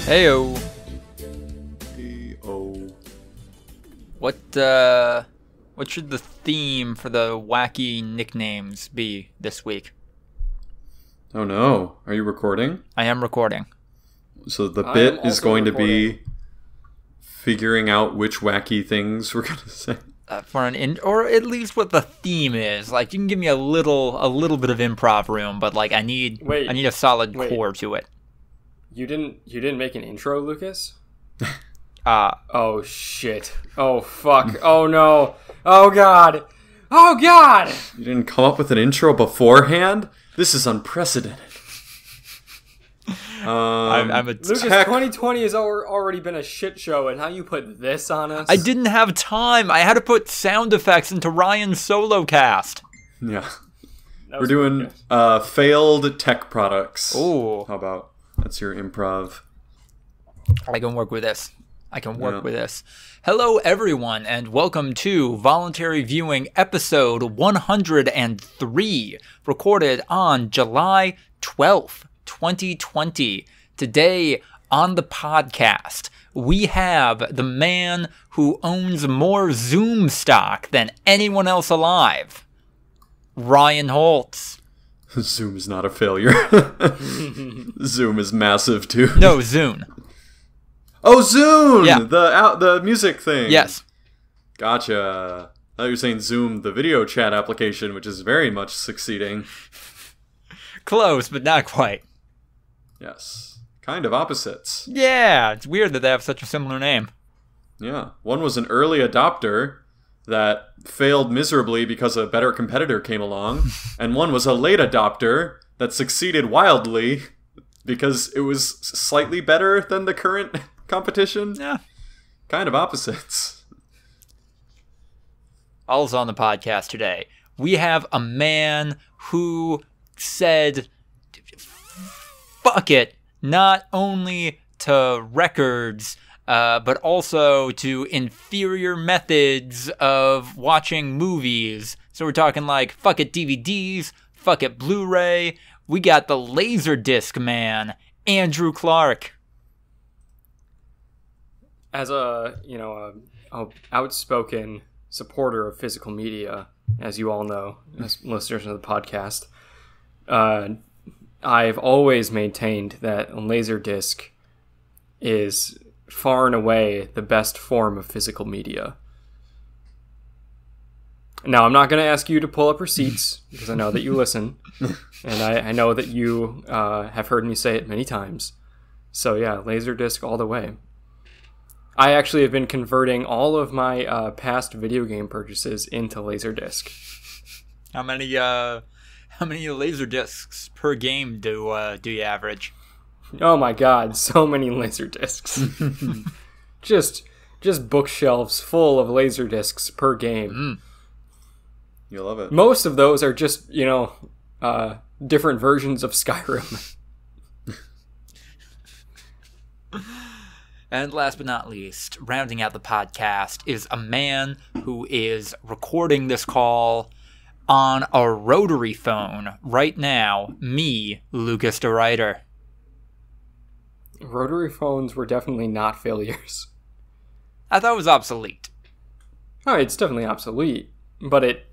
Heyo. Heyo. What should the theme for the wacky nicknames be this week? Oh no. Are you recording? I am recording. So the bit is going to be figuring out which wacky things we're going to say. Or at least what the theme is. Like, you can give me a little bit of improv room, but like I need a solid core to it. You didn't make an intro, Lucas? Oh shit. Oh fuck. Oh no. Oh god. Oh god. You didn't come up with an intro beforehand? This is unprecedented. Lucas, 2020 has already been a shit show, and now you put this on us? I didn't have time. I had to put sound effects into Ryan's solo cast. Yeah. We're doing failed tech products. Ooh. How about that's your improv? I can work with this. With this. Hello, everyone, and welcome to Voluntary Viewing episode 103, recorded on July 12th, 2020. Today on the podcast, we have the man who owns more Zoom stock than anyone else alive, Ryan Holtz. Zoom is not a failure. Zoom is massive, too. No, Zune. Oh, Zune! Yeah. The music thing. Yes. Gotcha. I thought you were saying Zoom, the video chat application, which is very much succeeding. Close, but not quite. Yes. Kind of opposites. Yeah, it's weird that they have such a similar name. Yeah. One was an early adopter that failed miserably because a better competitor came along, and one was a late adopter that succeeded wildly because it was slightly better than the current competition. Yeah. Kind of opposites. All's on the podcast today. We have a man who said, fuck it, not only to records, but also to inferior methods of watching movies. So we're talking like, fuck it DVDs, fuck it Blu-ray. We got the Laserdisc man, Andrew Clark. As a outspoken supporter of physical media, as you all know, as listeners of the podcast, I've always maintained that Laserdisc is far and away the best form of physical media. Now, I'm not going to ask you to pull up receipts, because I know that you listen, and I know that you have heard me say it many times. So yeah, Laserdisc all the way. I actually have been converting all of my past video game purchases into Laserdisc. How many Laserdiscs per game do you average? Oh my god, so many Laserdiscs. just bookshelves full of Laserdiscs per game. Mm. You love it. Most of those are just, different versions of Skyrim. And last but not least, rounding out the podcast is a man who is recording this call on a rotary phone right now, me, Lucas the writer. Rotary phones were definitely not failures. I thought it was obsolete. Oh, it's definitely obsolete, but it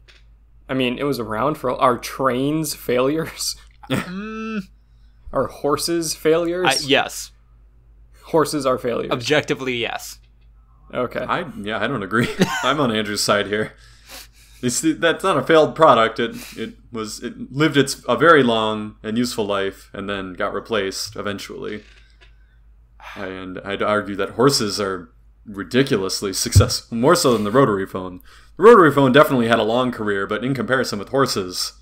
was around for our trains failures. Our horses failures. Yes. Horses are failures. Objectively, yes. Okay. I don't agree. I'm on Andrew's side here. That's not a failed product. It lived a very long and useful life and then got replaced eventually. And I'd argue that horses are ridiculously successful, more so than the rotary phone. The rotary phone definitely had a long career, but in comparison with horses,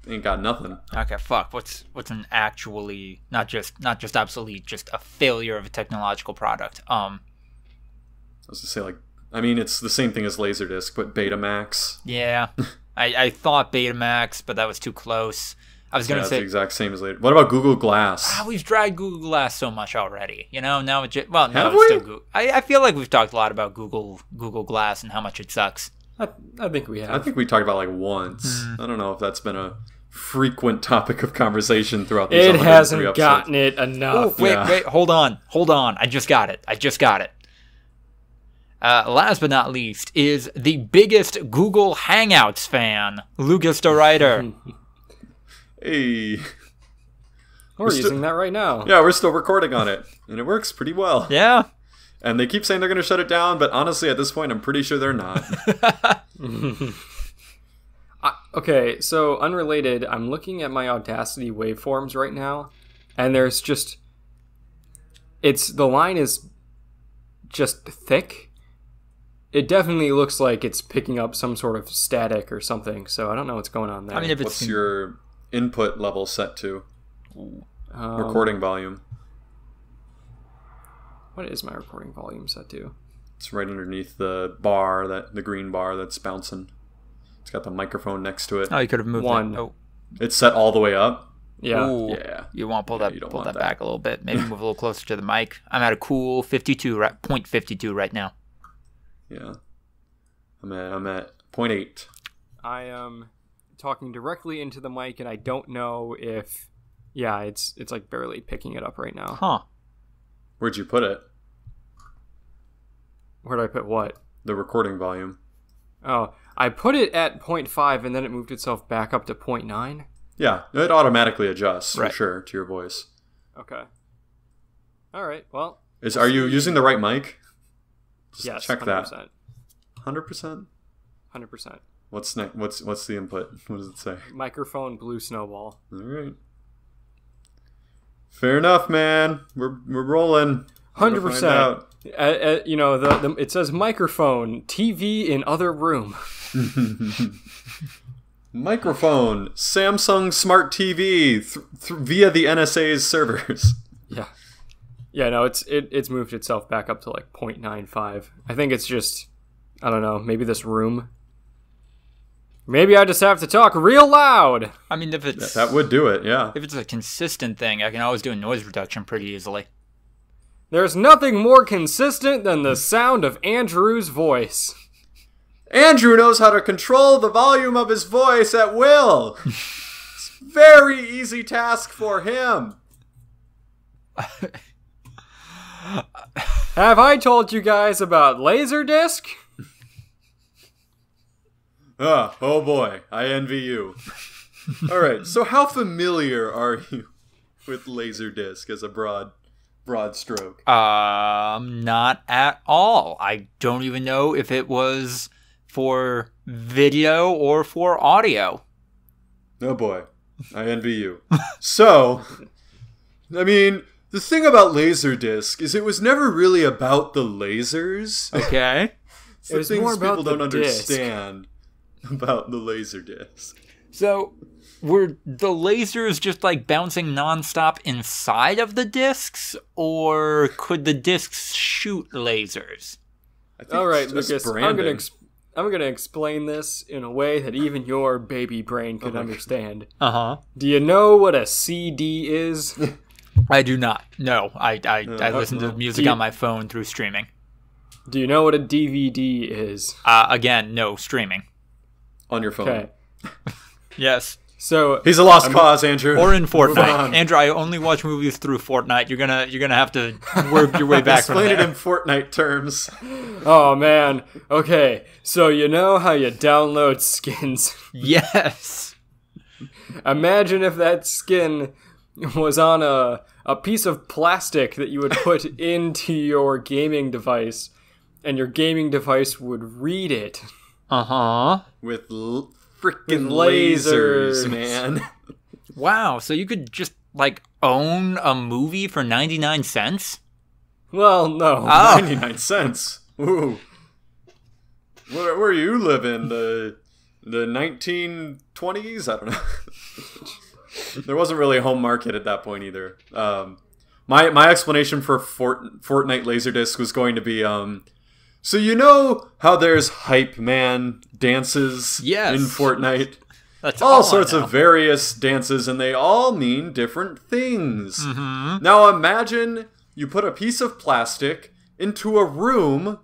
ain't got nothing. Okay, fuck. What's an actually not just obsolete, just a failure of a technological product? I was to say it's the same thing as Laserdisc, but Betamax. Yeah, I thought Betamax, but that was too close. I was gonna say it's the exact same as Laser. What about Google Glass? We've dragged Google Glass so much already. Now it's just, Have it's we? still Google. I feel like we've talked a lot about Google Glass and how much it sucks. I think we have. I think we talked about once. I don't know if that's been a frequent topic of conversation throughout these It 103 hasn't episodes. gotten it enough. Oh, wait, hold on. I just got it. Last but not least is the biggest Google Hangouts fan, Lucas the writer. Hey. We're using that right now. Yeah, we're still recording on it, and it works pretty well. Yeah. And they keep saying they're going to shut it down, but honestly, at this point, I'm pretty sure they're not. Okay, so unrelated, I'm looking at my Audacity waveforms right now, and there's just... the line is just thick. It definitely looks like it's picking up some sort of static or something, so I don't know what's going on there. I mean, if it's What's your input level set to? Recording volume. What is my recording volume set to? It's right underneath the green bar that's bouncing. It's got the microphone next to it. Oh, you could have moved One. it. Oh. It's set all the way up. Yeah. Ooh. Yeah. You want to pull you don't pull want that that. back a little bit. Maybe move a little closer to the mic. I'm at a cool 0.52 right now. Yeah. I'm at 0.8. I am talking directly into the mic, and I don't know if... Yeah, it's like barely picking it up right now. Huh. Where'd you put it? Where did I put what? The recording volume. Oh, I put it at 0.5, and then it moved itself back up to 0.9. Yeah, it automatically adjusts Right. for sure to your voice. Okay. All right. Well. Are you using the right mic? Just Yes. check 100%. that. 100%. 100%. What's next? What's the input? What does it say? Microphone blue snowball. All right. Fair enough, man. We're rolling. 100%. You know, it says microphone, TV in other room. Microphone, Samsung Smart TV via the NSA's servers. Yeah. Yeah, no, it's moved itself back up to like 0.95. I think it's just, I don't know, maybe this room. Maybe I just have to talk real loud. I mean, if it's That would do it, yeah. if it's a consistent thing, I can always do noise reduction pretty easily. There's nothing more consistent than the sound of Andrew's voice. Andrew knows how to control the volume of his voice at will. It's a very easy task for him. Have I told you guys about Laserdisc? Oh boy, I envy you. All right, so how familiar are you with Laserdisc as a broad stroke? Not at all. I don't even know if it was for video or for audio. Oh boy, I envy you. So, I mean, the thing about Laserdisc is it was never really about the lasers. Okay. It's It the was things more about people the don't disc. understand about the Laserdisc. So, were the lasers just like bouncing nonstop inside of the discs, or could the discs shoot lasers? I think All right, it's just Lucas, branding. I'm gonna explain this in a way that even your baby brain could understand. Uh-huh. Do you know what a CD is? I do not. No, I listen to music Do you- on my phone through streaming. Do you know what a DVD is? Again, no, streaming. On your phone. Okay. Yes. So He's a lost cause, Andrew. Or in Move Fortnite. on. Andrew, I only watch movies through Fortnite. You're gonna have to work your way back from Explain it there. in Fortnite terms. oh man. Okay. So you know how you download skins? Yes. Imagine if that skin was on a piece of plastic that you would put into your gaming device, and your gaming device would read it. Uh-huh. With freaking With lasers, lasers. man. Wow, so you could just like own a movie for 99 cents? Well, no. Oh. 99 cents. Ooh. Where you living? The 1920s? I don't know. There wasn't really a home market at that point either. My explanation for Fortnite Laserdisc was going to be so you know how there's hype man dances Yes. in Fortnite? That's All I sorts know. of various dances, and they all mean different things. Mm-hmm. Now imagine you put a piece of plastic into a room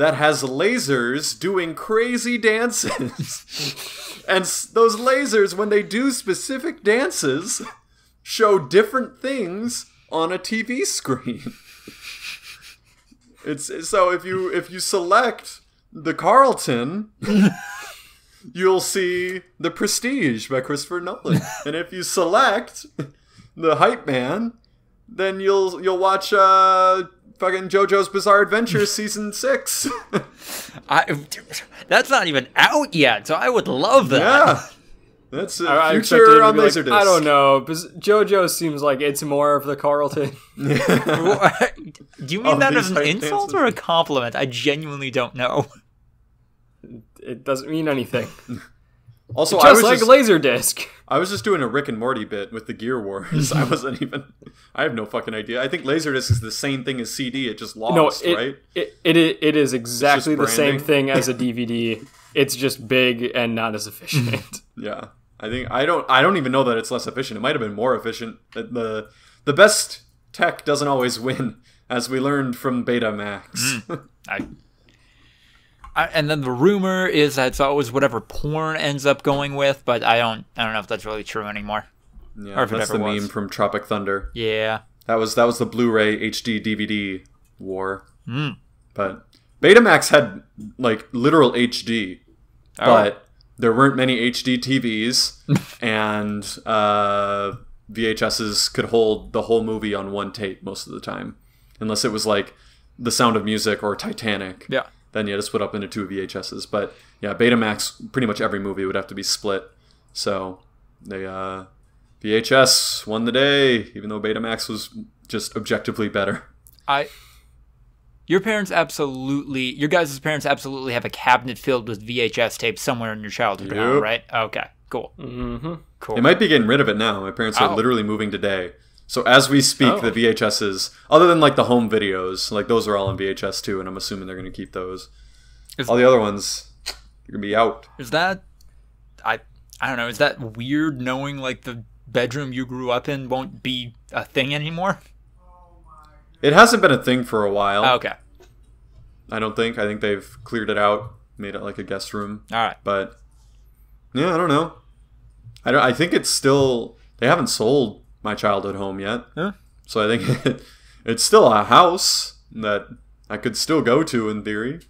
that has lasers doing crazy dances. And those lasers, when they do specific dances, show different things on a TV screen. It's so if you select the Carlton, you'll see The Prestige by Christopher Nolan. And if you select the Hype Man, then you'll watch fucking JoJo's Bizarre Adventure season 6. That's not even out yet, so I would love that. Yeah. That's a future on Laserdisc. I don't know. JoJo seems like it's more of the Carlton. Do you mean that as an insult or a compliment? I genuinely don't know. It doesn't mean anything. Also, just like Laserdisc. I was just doing a Rick and Morty bit with the Gear Wars. I have no fucking idea. I think Laserdisc is the same thing as CD. It just lost, right? It is exactly the same thing as a DVD. It's just big and not as efficient. Yeah. I don't even know that it's less efficient. It might have been more efficient. The best tech doesn't always win, as we learned from Betamax. And then the rumor is that it's always whatever porn ends up going with, but I don't know if that's really true anymore. Yeah, or if that's the meme from Tropic Thunder. Yeah. That was the Blu-ray HD DVD war. But Betamax had like literal HD, but there weren't many HD TVs, and VHSs could hold the whole movie on one tape most of the time, unless it was like The Sound of Music or Titanic. Yeah. Then you had to split up into 2 VHSs. But yeah, Betamax, pretty much every movie would have to be split. So they VHS won the day, even though Betamax was just objectively better. Your guys' parents absolutely have a cabinet filled with VHS tapes somewhere in your childhood now, right? Okay, cool. Mm-hmm. Cool. They might be getting rid of it now. My parents are literally moving today. So as we speak, the VHSs, other than like the home videos, like those are all on VHS too, and I'm assuming they're going to keep those. All the other ones, they're going to be out. Is that, I don't know, is that weird knowing like the bedroom you grew up in won't be a thing anymore? It hasn't been a thing for a while. Oh, okay. I don't think. I think they've cleared it out, made it like a guest room. All right. But yeah, I don't know. I think it's still, they haven't sold my childhood home yet. Huh? So I think it's still a house that I could still go to in theory.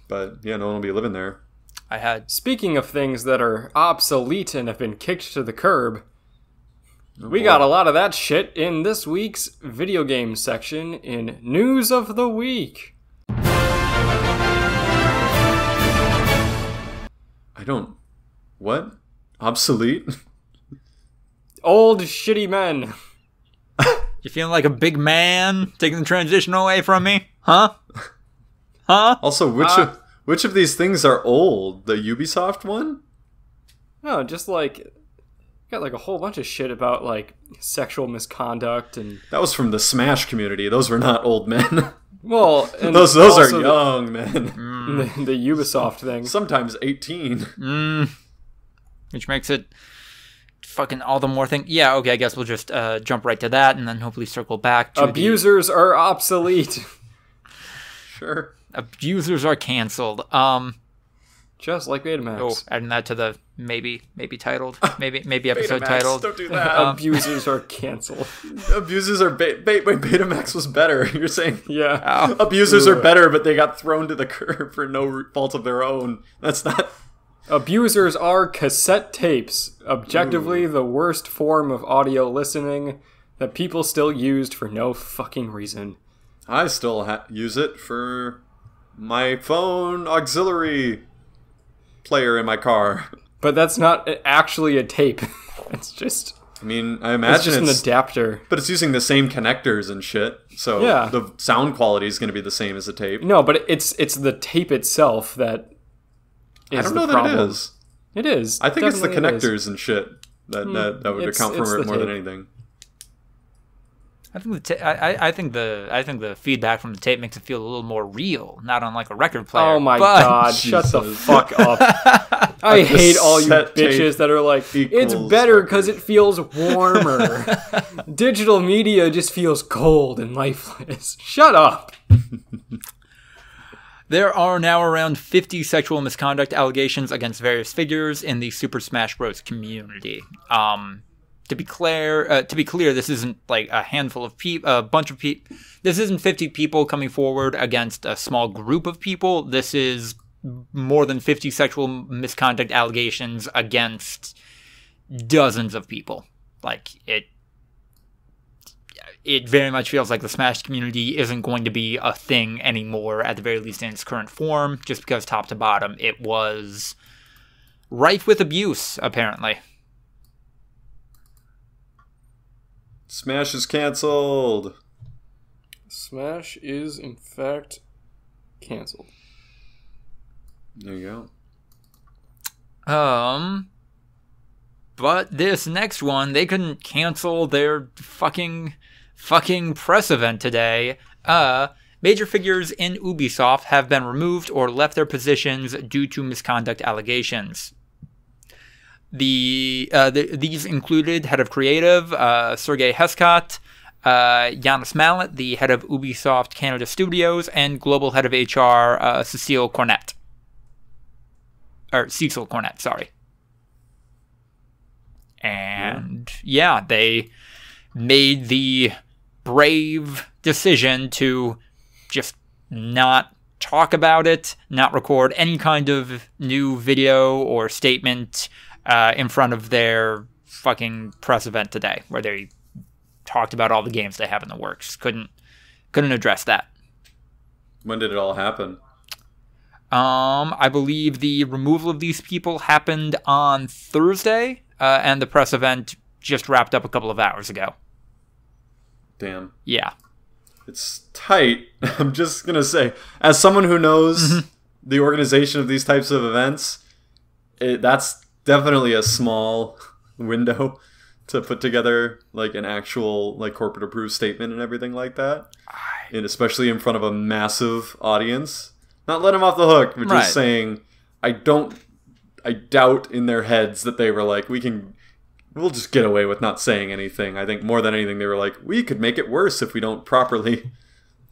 But yeah, no one will be living there. Speaking of things that are obsolete and have been kicked to the curb, we got a lot of that shit in this week's video game section in News of the Week. What? Obsolete? Old shitty men. You feeling like a big man taking the transition away from me? Huh? Also, which of these things are old? The Ubisoft one? No, just like got like a whole bunch of shit about like sexual misconduct and that was from the Smash community. Those were not old men. Well, and those are young men. The Ubisoft thing. Sometimes 18. Which makes it fucking all the more thing. Yeah, okay, I guess we'll just jump right to that and then hopefully circle back to abusers are obsolete. Sure. Abusers are canceled. Just like Betamax. Oh, adding that to the maybe titled, maybe episode Betamax, titled. Don't do that. Abusers are canceled. Abusers are Betamax was better. You're saying yeah. Abusers are better, but they got thrown to the curb for no fault of their own. That's not. Abusers are cassette tapes, objectively the worst form of audio listening that people still used for no fucking reason. I still use it for my phone auxiliary player in my car. But that's not actually a tape. It's just... I mean, I imagine it's just an adapter. But it's using the same connectors and shit, so yeah. The sound quality is going to be the same as the tape. No, but it's the tape itself that is I don't know the that problem. it is. It is. I think it's the Definitely connectors and shit that would account for it more than anything. I think the feedback from the tape makes it feel a little more real, not on like a record player. Oh my god! Shut the fuck up! I hate all you bitches that are like, it's better because it feels warmer. Digital media just feels cold and lifeless. Shut up. There are now around 50 sexual misconduct allegations against various figures in the Super Smash Bros. Community. To be clear, this isn't like a handful of people, a bunch of people. This isn't 50 people coming forward against a small group of people. This is more than 50 sexual misconduct allegations against dozens of people. Like, it very much feels like the Smash community isn't going to be a thing anymore, at the very least in its current form, just because top to bottom it was rife with abuse, apparently. Smash is canceled. Smash is, in fact, canceled. There you go. But this next one, they couldn't cancel their fucking press event today. Major figures in Ubisoft have been removed or left their positions due to misconduct allegations. These included head of creative Sergei Heskot, Janis Mallet, the head of Ubisoft Canada Studios, and global head of HR Cecil Cornett. Sorry. And yeah, they made the brave decision to just not talk about it, not record any kind of new video or statement in front of their fucking press event today, where they talked about all the games they have in the works. Couldn't address that. When did it all happen? I believe the removal of these people happened on Thursday, and the press event just wrapped up a couple of hours ago. Damn. Yeah. It's tight. I'm just going to say, as someone who knows the organization of these types of events, that's definitely a small window to put together like an actual like corporate approved statement and everything like that. And especially in front of a massive audience. Not let them off the hook, but just saying, I doubt in their heads that they were like, we'll just get away with not saying anything. I think more than anything, they were like, we could make it worse if we don't properly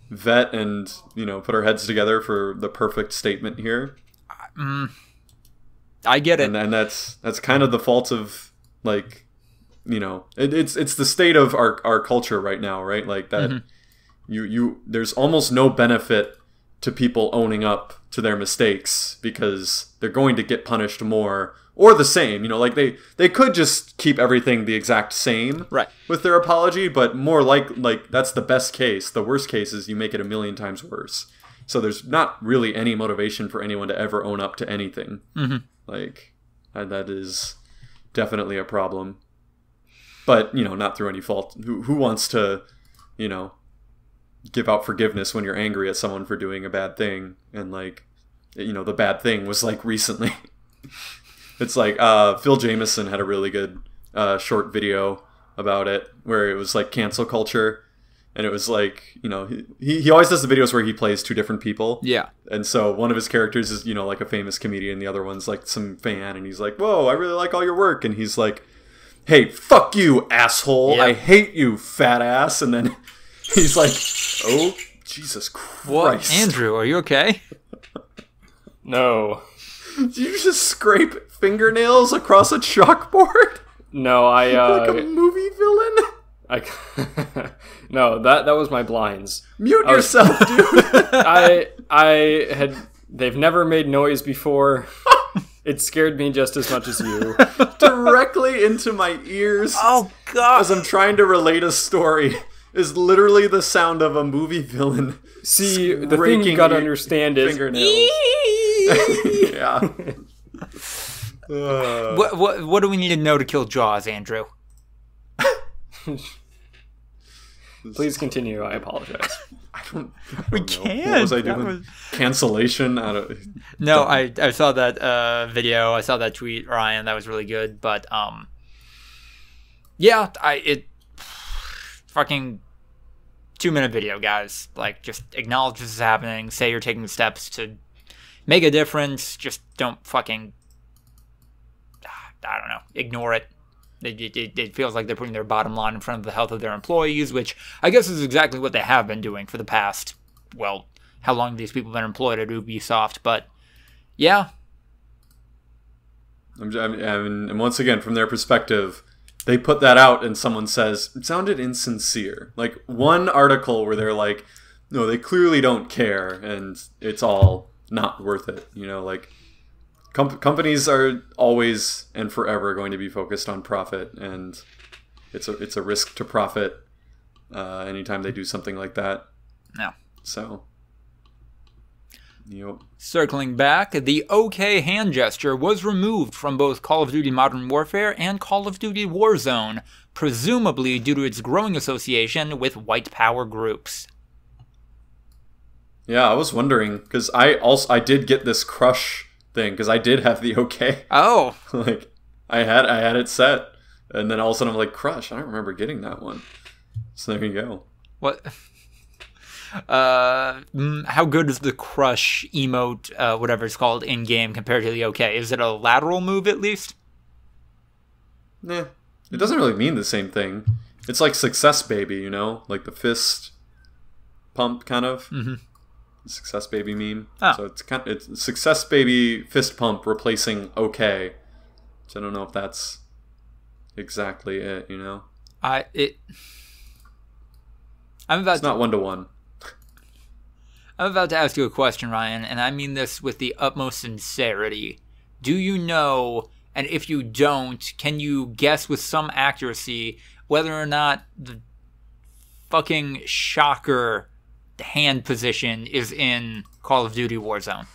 vet and, put our heads together for the perfect statement here. I get it. And that's kind of the fault of, like, it's the state of our culture right now, right? Like that there's almost no benefit to people owning up to their mistakes because they're going to get punished more or the same. Like they could just keep everything the exact same with their apology, but more like that's the best case. The worst case is you make it a million times worse. So there's not really any motivation for anyone to ever own up to anything. Like, that is definitely a problem. But, not through any fault. Who wants to, give out forgiveness when you're angry at someone for doing a bad thing? And, like, the bad thing was, like, recently. It's like, Phil Jameson had a really good short video about it, where it was, like, cancel culture. And it was like, he always does the videos where he plays two different people. Yeah. And so one of his characters is, like a famous comedian. The other one's like some fan. And he's like, whoa, I really like all your work. And he's like, hey, fuck you, asshole. Yep. I hate you, fat ass. And then he's like, oh, Jesus Christ. What? Andrew, are you okay? No. Did you just scrape fingernails across a chalkboard? No, like a movie villain? No, that was my blinds. Mute yourself, dude. They've never made noise before. It scared me just as much as you. Directly into my ears. Oh, God. As I'm trying to relate a story is literally the sound of a movie villain. See, the thing you gotta understand is... fingernails. Yeah. What do we need to know to kill Jaws, Andrew? Please continue. I apologize. I don't we know. can't. What was I doing? Cancellation? No, I saw that video. I saw that tweet, Ryan. That was really good. But yeah, fucking 2-minute video, guys. Like, just acknowledge this is happening. Say you're taking steps to make a difference. Just don't fucking, I don't know, ignore it. It feels like they're putting their bottom line in front of the health of their employees, which I guess is exactly what they have been doing for the past, how long these people have been employed at Ubisoft. But yeah. I mean, and once again, from their perspective, they put that out and someone says, it sounded insincere. Like, one article where they're like, no, they clearly don't care, and it's all not worth it. You know, like, companies are always and forever going to be focused on profit, and it's a risk to profit anytime they do something like that. No. So, yep. Circling back, the OK hand gesture was removed from both Call of Duty Modern Warfare and Call of Duty Warzone, presumably due to its growing association with white power groups. Yeah, I was wondering, because I did get this crush thing, because I did have the OK. Oh. Like, I had it set, and then all of a sudden I'm like, crush, I don't remember getting that one. So there you go. What? How good is the crush emote, whatever it's called, in game compared to the OK? Is it a lateral move at least? Nah, it doesn't really mean the same thing. It's like success baby, you know, like the fist pump kind of. Mm-hmm. Success baby meme. Oh. So it's success baby fist pump replacing OK. So I don't know if that's exactly it, you know. It's not 1-to-1. I'm about to ask you a question, Ryan, and I mean this with the utmost sincerity. Do you know, and if you don't, can you guess with some accuracy whether or not the fucking shocker hand position is in Call of Duty Warzone?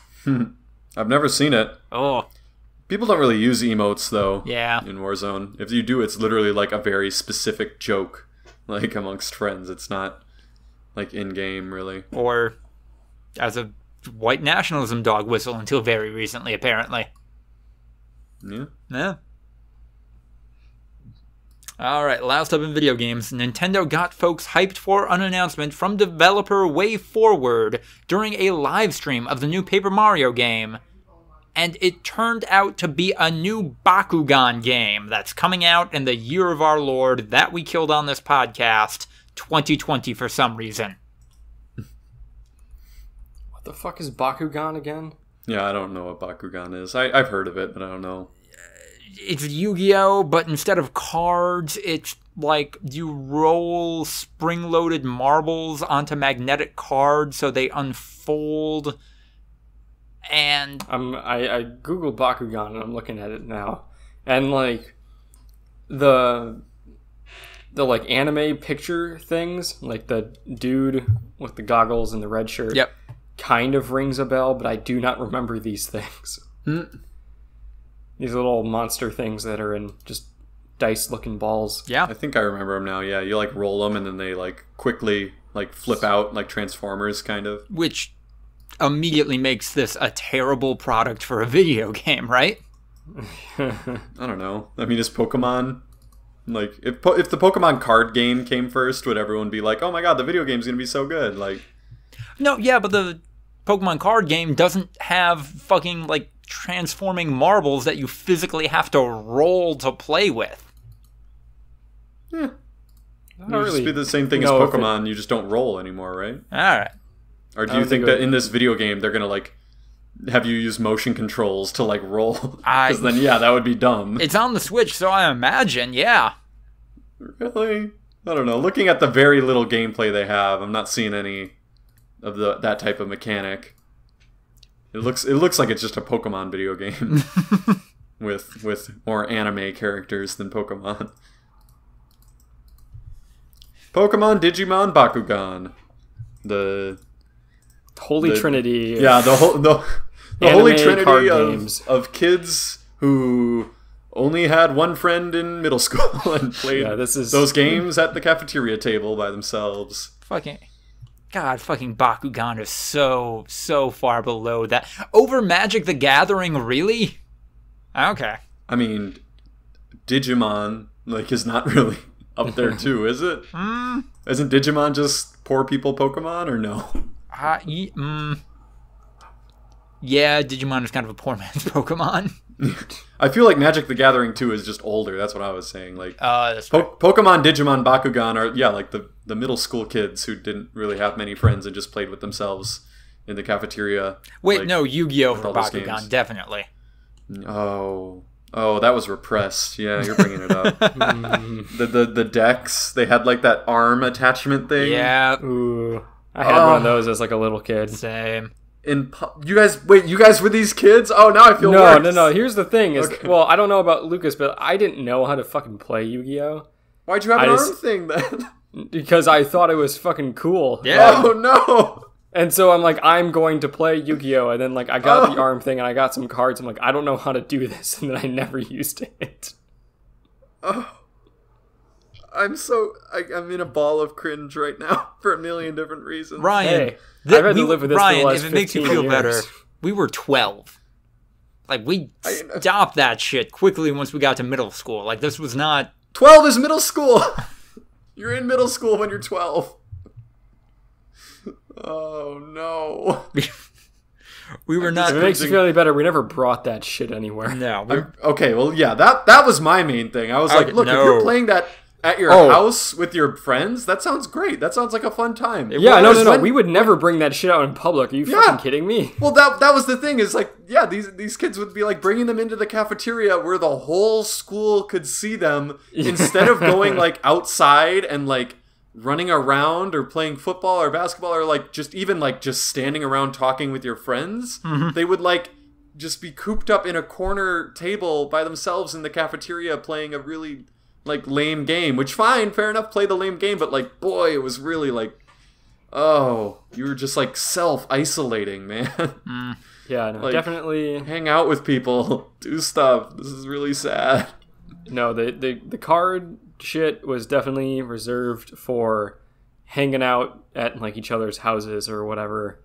I've never seen it. Oh. People don't really use emotes, though, yeah, in Warzone. If you do, it's literally like a very specific joke, like amongst friends. It's not like in-game, really. Or as a white nationalism dog whistle until very recently, apparently. Yeah. Alright, last up in video games, Nintendo got folks hyped for an announcement from developer WayForward during a live stream of the new Paper Mario game, and it turned out to be a new Bakugan game that's coming out in the year of our Lord that we killed on this podcast, 2020 for some reason. What the fuck is Bakugan again? Yeah, I don't know what Bakugan is. I've heard of it, but I don't know. It's Yu-Gi-Oh, but instead of cards, it's like you roll spring-loaded marbles onto magnetic cards so they unfold. And I googled Bakugan and I'm looking at it now, and like the like anime picture things, like the dude with the goggles and the red shirt, yep, kind of rings a bell, but I do not remember these things. These little monster things that are in just dice-looking balls. Yeah, I think I remember them now. Yeah, you like roll them and then they like quickly like flip out like Transformers, kind of. Which immediately makes this a terrible product for a video game, right? I don't know. I mean, is Pokemon like if the Pokemon card game came first, would everyone be like, "Oh my god, the video game's gonna be so good"? Like, no, yeah, but the Pokemon card game doesn't have fucking like transforming marbles that you physically have to roll to play with. Yeah, it would just be the same thing as Pokemon. You just don't roll anymore, right? All right. Or do you think that in this video game they're gonna like have you use motion controls to like roll? Because then that would be dumb. It's on the Switch, so I imagine, yeah. Really? I don't know. Looking at the very little gameplay they have, I'm not seeing any of that type of mechanic. It looks like it's just a Pokemon video game with more anime characters than Pokemon. Pokemon, Digimon, Bakugan. The Holy Trinity. Yeah, the Holy Trinity of kids who only had one friend in middle school and played those games at the cafeteria table by themselves. Fucking Bakugan is so far below that. Over Magic the Gathering, really? Okay. I mean, Digimon is not really up there too, is it? Isn't Digimon just poor people Pokemon, or no? Yeah, Digimon is kind of a poor man's Pokemon. I feel like Magic the Gathering 2 is just older. That's what I was saying. Like, that's right. Pokemon, Digimon, Bakugan are like the middle school kids who didn't really have many friends and just played with themselves in the cafeteria. Wait, like, no, Yu-Gi-Oh with for all those Bakugan, games. definitely. Oh, that was repressed. Yeah, you're bringing it up. The decks, they had like that arm attachment thing. Yeah, Ooh, I had one of those as like a little kid. same. You guys were these kids? Oh, now I feel worse. No. Here's the thing: is Okay. well, I don't know about Lucas, but I didn't know how to fucking play Yu-Gi-Oh Why'd you have an arm thing then? because I thought it was fucking cool. Yeah. Oh no! And so I'm like, I'm going to play Yu-Gi-Oh, and then like I got the arm thing and I got some cards. I'm like, I don't know how to do this, and then I never used it. Oh, I'm in a ball of cringe right now for a million different reasons. Ryan, Hey, I've had to live with this for the Ryan, last if it makes you 15 feel years. better, we were 12. Like, we stopped that shit quickly once we got to middle school. Like, this was not... 12 is middle school. You're in middle school when you're 12. Oh no. We were not... If it makes you feel any better, we never brought that shit anywhere. No. Okay, well, yeah, that was my main thing. I was like, look, no. if you're playing that at your house with your friends, that sounds great. That sounds like a fun time. Yeah, no. We would never bring that shit out in public. Are you fucking kidding me? Well, that was the thing. Is like, yeah, these kids would be like bringing them into the cafeteria where the whole school could see them instead of going like outside and like running around or playing football or basketball or like just standing around talking with your friends. Mm-hmm. They would like just be cooped up in a corner table by themselves in the cafeteria playing a really like lame game, which fine, fair enough, play the lame game, but like, boy, it was really like, oh, you were just like self-isolating, man. Yeah, no, Like, definitely. hang out with people, do stuff. This is really sad. No, the card shit was definitely reserved for hanging out at like each other's houses or whatever.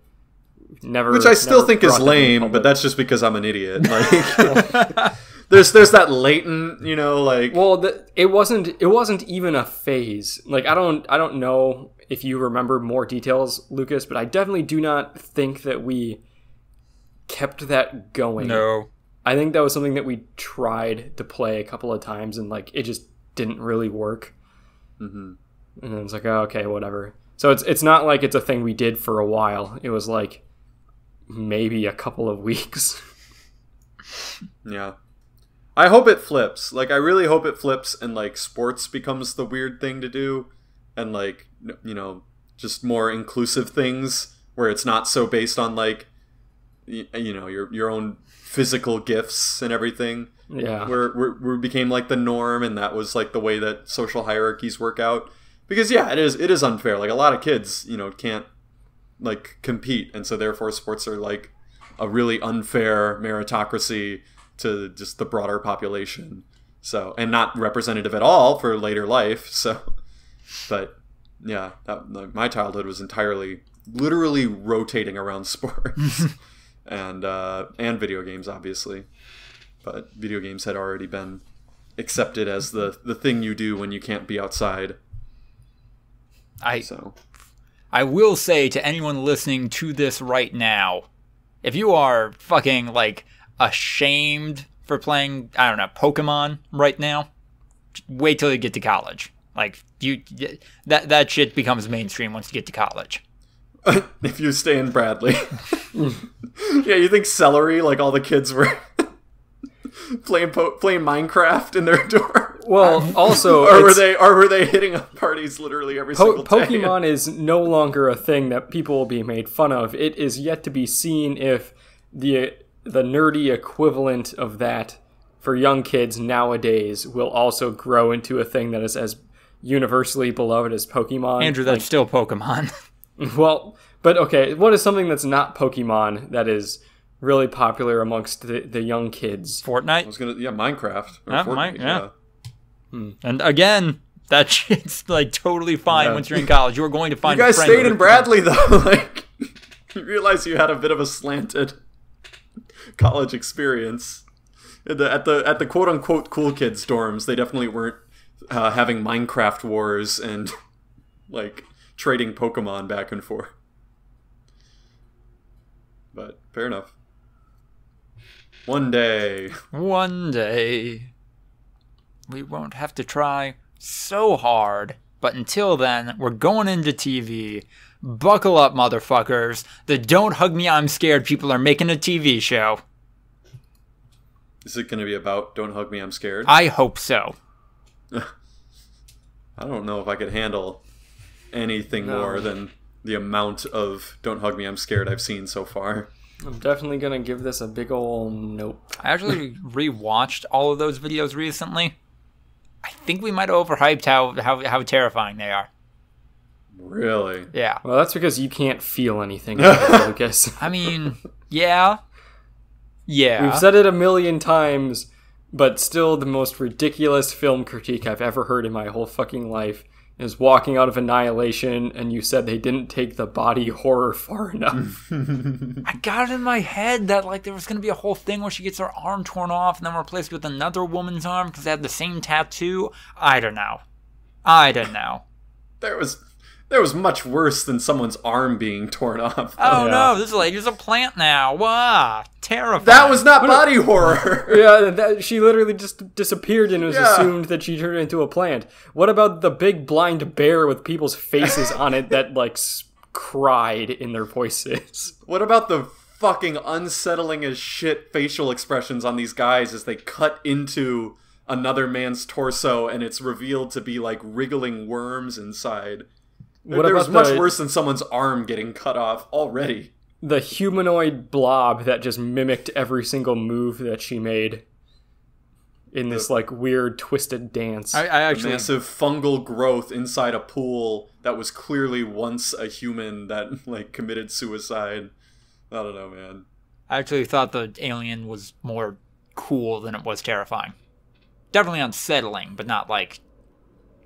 Which I still think is brought them in lame, public. but that's just because I'm an idiot. Like, there's that latent, like. Well, it wasn't even a phase. Like I don't know if you remember more details, Lucas, but I definitely do not think that we kept that going. No. I think that was something that we tried to play a couple of times and like it just didn't really work. Mm-hmm. And then it's like, oh, okay, whatever. So it's not like it's a thing we did for a while. It was like maybe a couple of weeks. Yeah. I hope it flips. Like, I really hope it flips and, like, sports becomes the weird thing to do. And, like, just more inclusive things where it's not so based on, like, your own physical gifts and everything. Yeah. Where became, like, the norm, and that was, like, the way that social hierarchies work out. Because, yeah, it is unfair. Like, a lot of kids, can't, like, compete. And so, therefore, sports are, like, a really unfair meritocracy to just the broader population. So, and not representative at all for later life. So, but yeah, my childhood was entirely, literally rotating around sports and video games, obviously. But video games had already been accepted as the thing you do when you can't be outside. I will say to anyone listening to this right now, if you are fucking like ashamed for playing, I don't know, Pokemon right now, wait till you get to college. Like that shit becomes mainstream once you get to college. If you stay in Bradley. Yeah, you think celery, like all the kids were playing Minecraft in their dorm? Well, also, or were they hitting up parties literally every single day? Pokemon is no longer a thing that people will be made fun of. It is yet to be seen if the nerdy equivalent of that for young kids nowadays will also grow into a thing that is as universally beloved as Pokemon. Andrew, that's still Pokemon. Well, but okay, what is something that's not Pokemon that is really popular amongst the young kids? Fortnite? Minecraft. Fortnite, yeah. And again, that shit's like totally fine once you're in college. You're going to find you guys a friend stayed in Bradley though. Like, you realize you had a bit of a slanted college experience. At the quote unquote cool kids dorms, they definitely weren't having Minecraft wars and like trading Pokemon back and forth. But fair enough. One day, we won't have to try so hard But until then, we're going into TV. Buckle up, motherfuckers. The Don't Hug Me, I'm Scared people are making a TV show. Is it going to be about Don't Hug Me, I'm Scared? I hope so. I don't know if I could handle anything more than the amount of Don't Hug Me, I'm Scared I've seen so far. I'm definitely going to give this a big ol' nope. I actually rewatched all of those videos recently. I think we might have overhyped how terrifying they are. Really? Yeah. Well, that's because you can't feel anything, Lucas. I mean, yeah. Yeah. We've said it a million times, but still the most ridiculous film critique I've ever heard in my whole fucking life is Walking Out of Annihilation, and you said they didn't take the body horror far enough. I got it in my head that like there was going to be a whole thing where she gets her arm torn off and then replaced with another woman's arm because they had the same tattoo. I don't know. There was much worse than someone's arm being torn off. Oh no, this lady's a plant now. Wow, terrifying. That was not body horror. Yeah, she literally just disappeared and it was assumed that she turned into a plant. What about the big blind bear with people's faces on it that like cried in their voices? What about the fucking unsettling as shit facial expressions on these guys as they cut into another man's torso and it's revealed to be like wriggling worms inside? There was much worse than someone's arm getting cut off already. The humanoid blob that just mimicked every single move that she made in this like weird twisted dance. I actually massive fungal growth inside a pool that was clearly once a human that like committed suicide. I don't know, man. I actually thought the alien was more cool than it was terrifying. Definitely unsettling, but not like...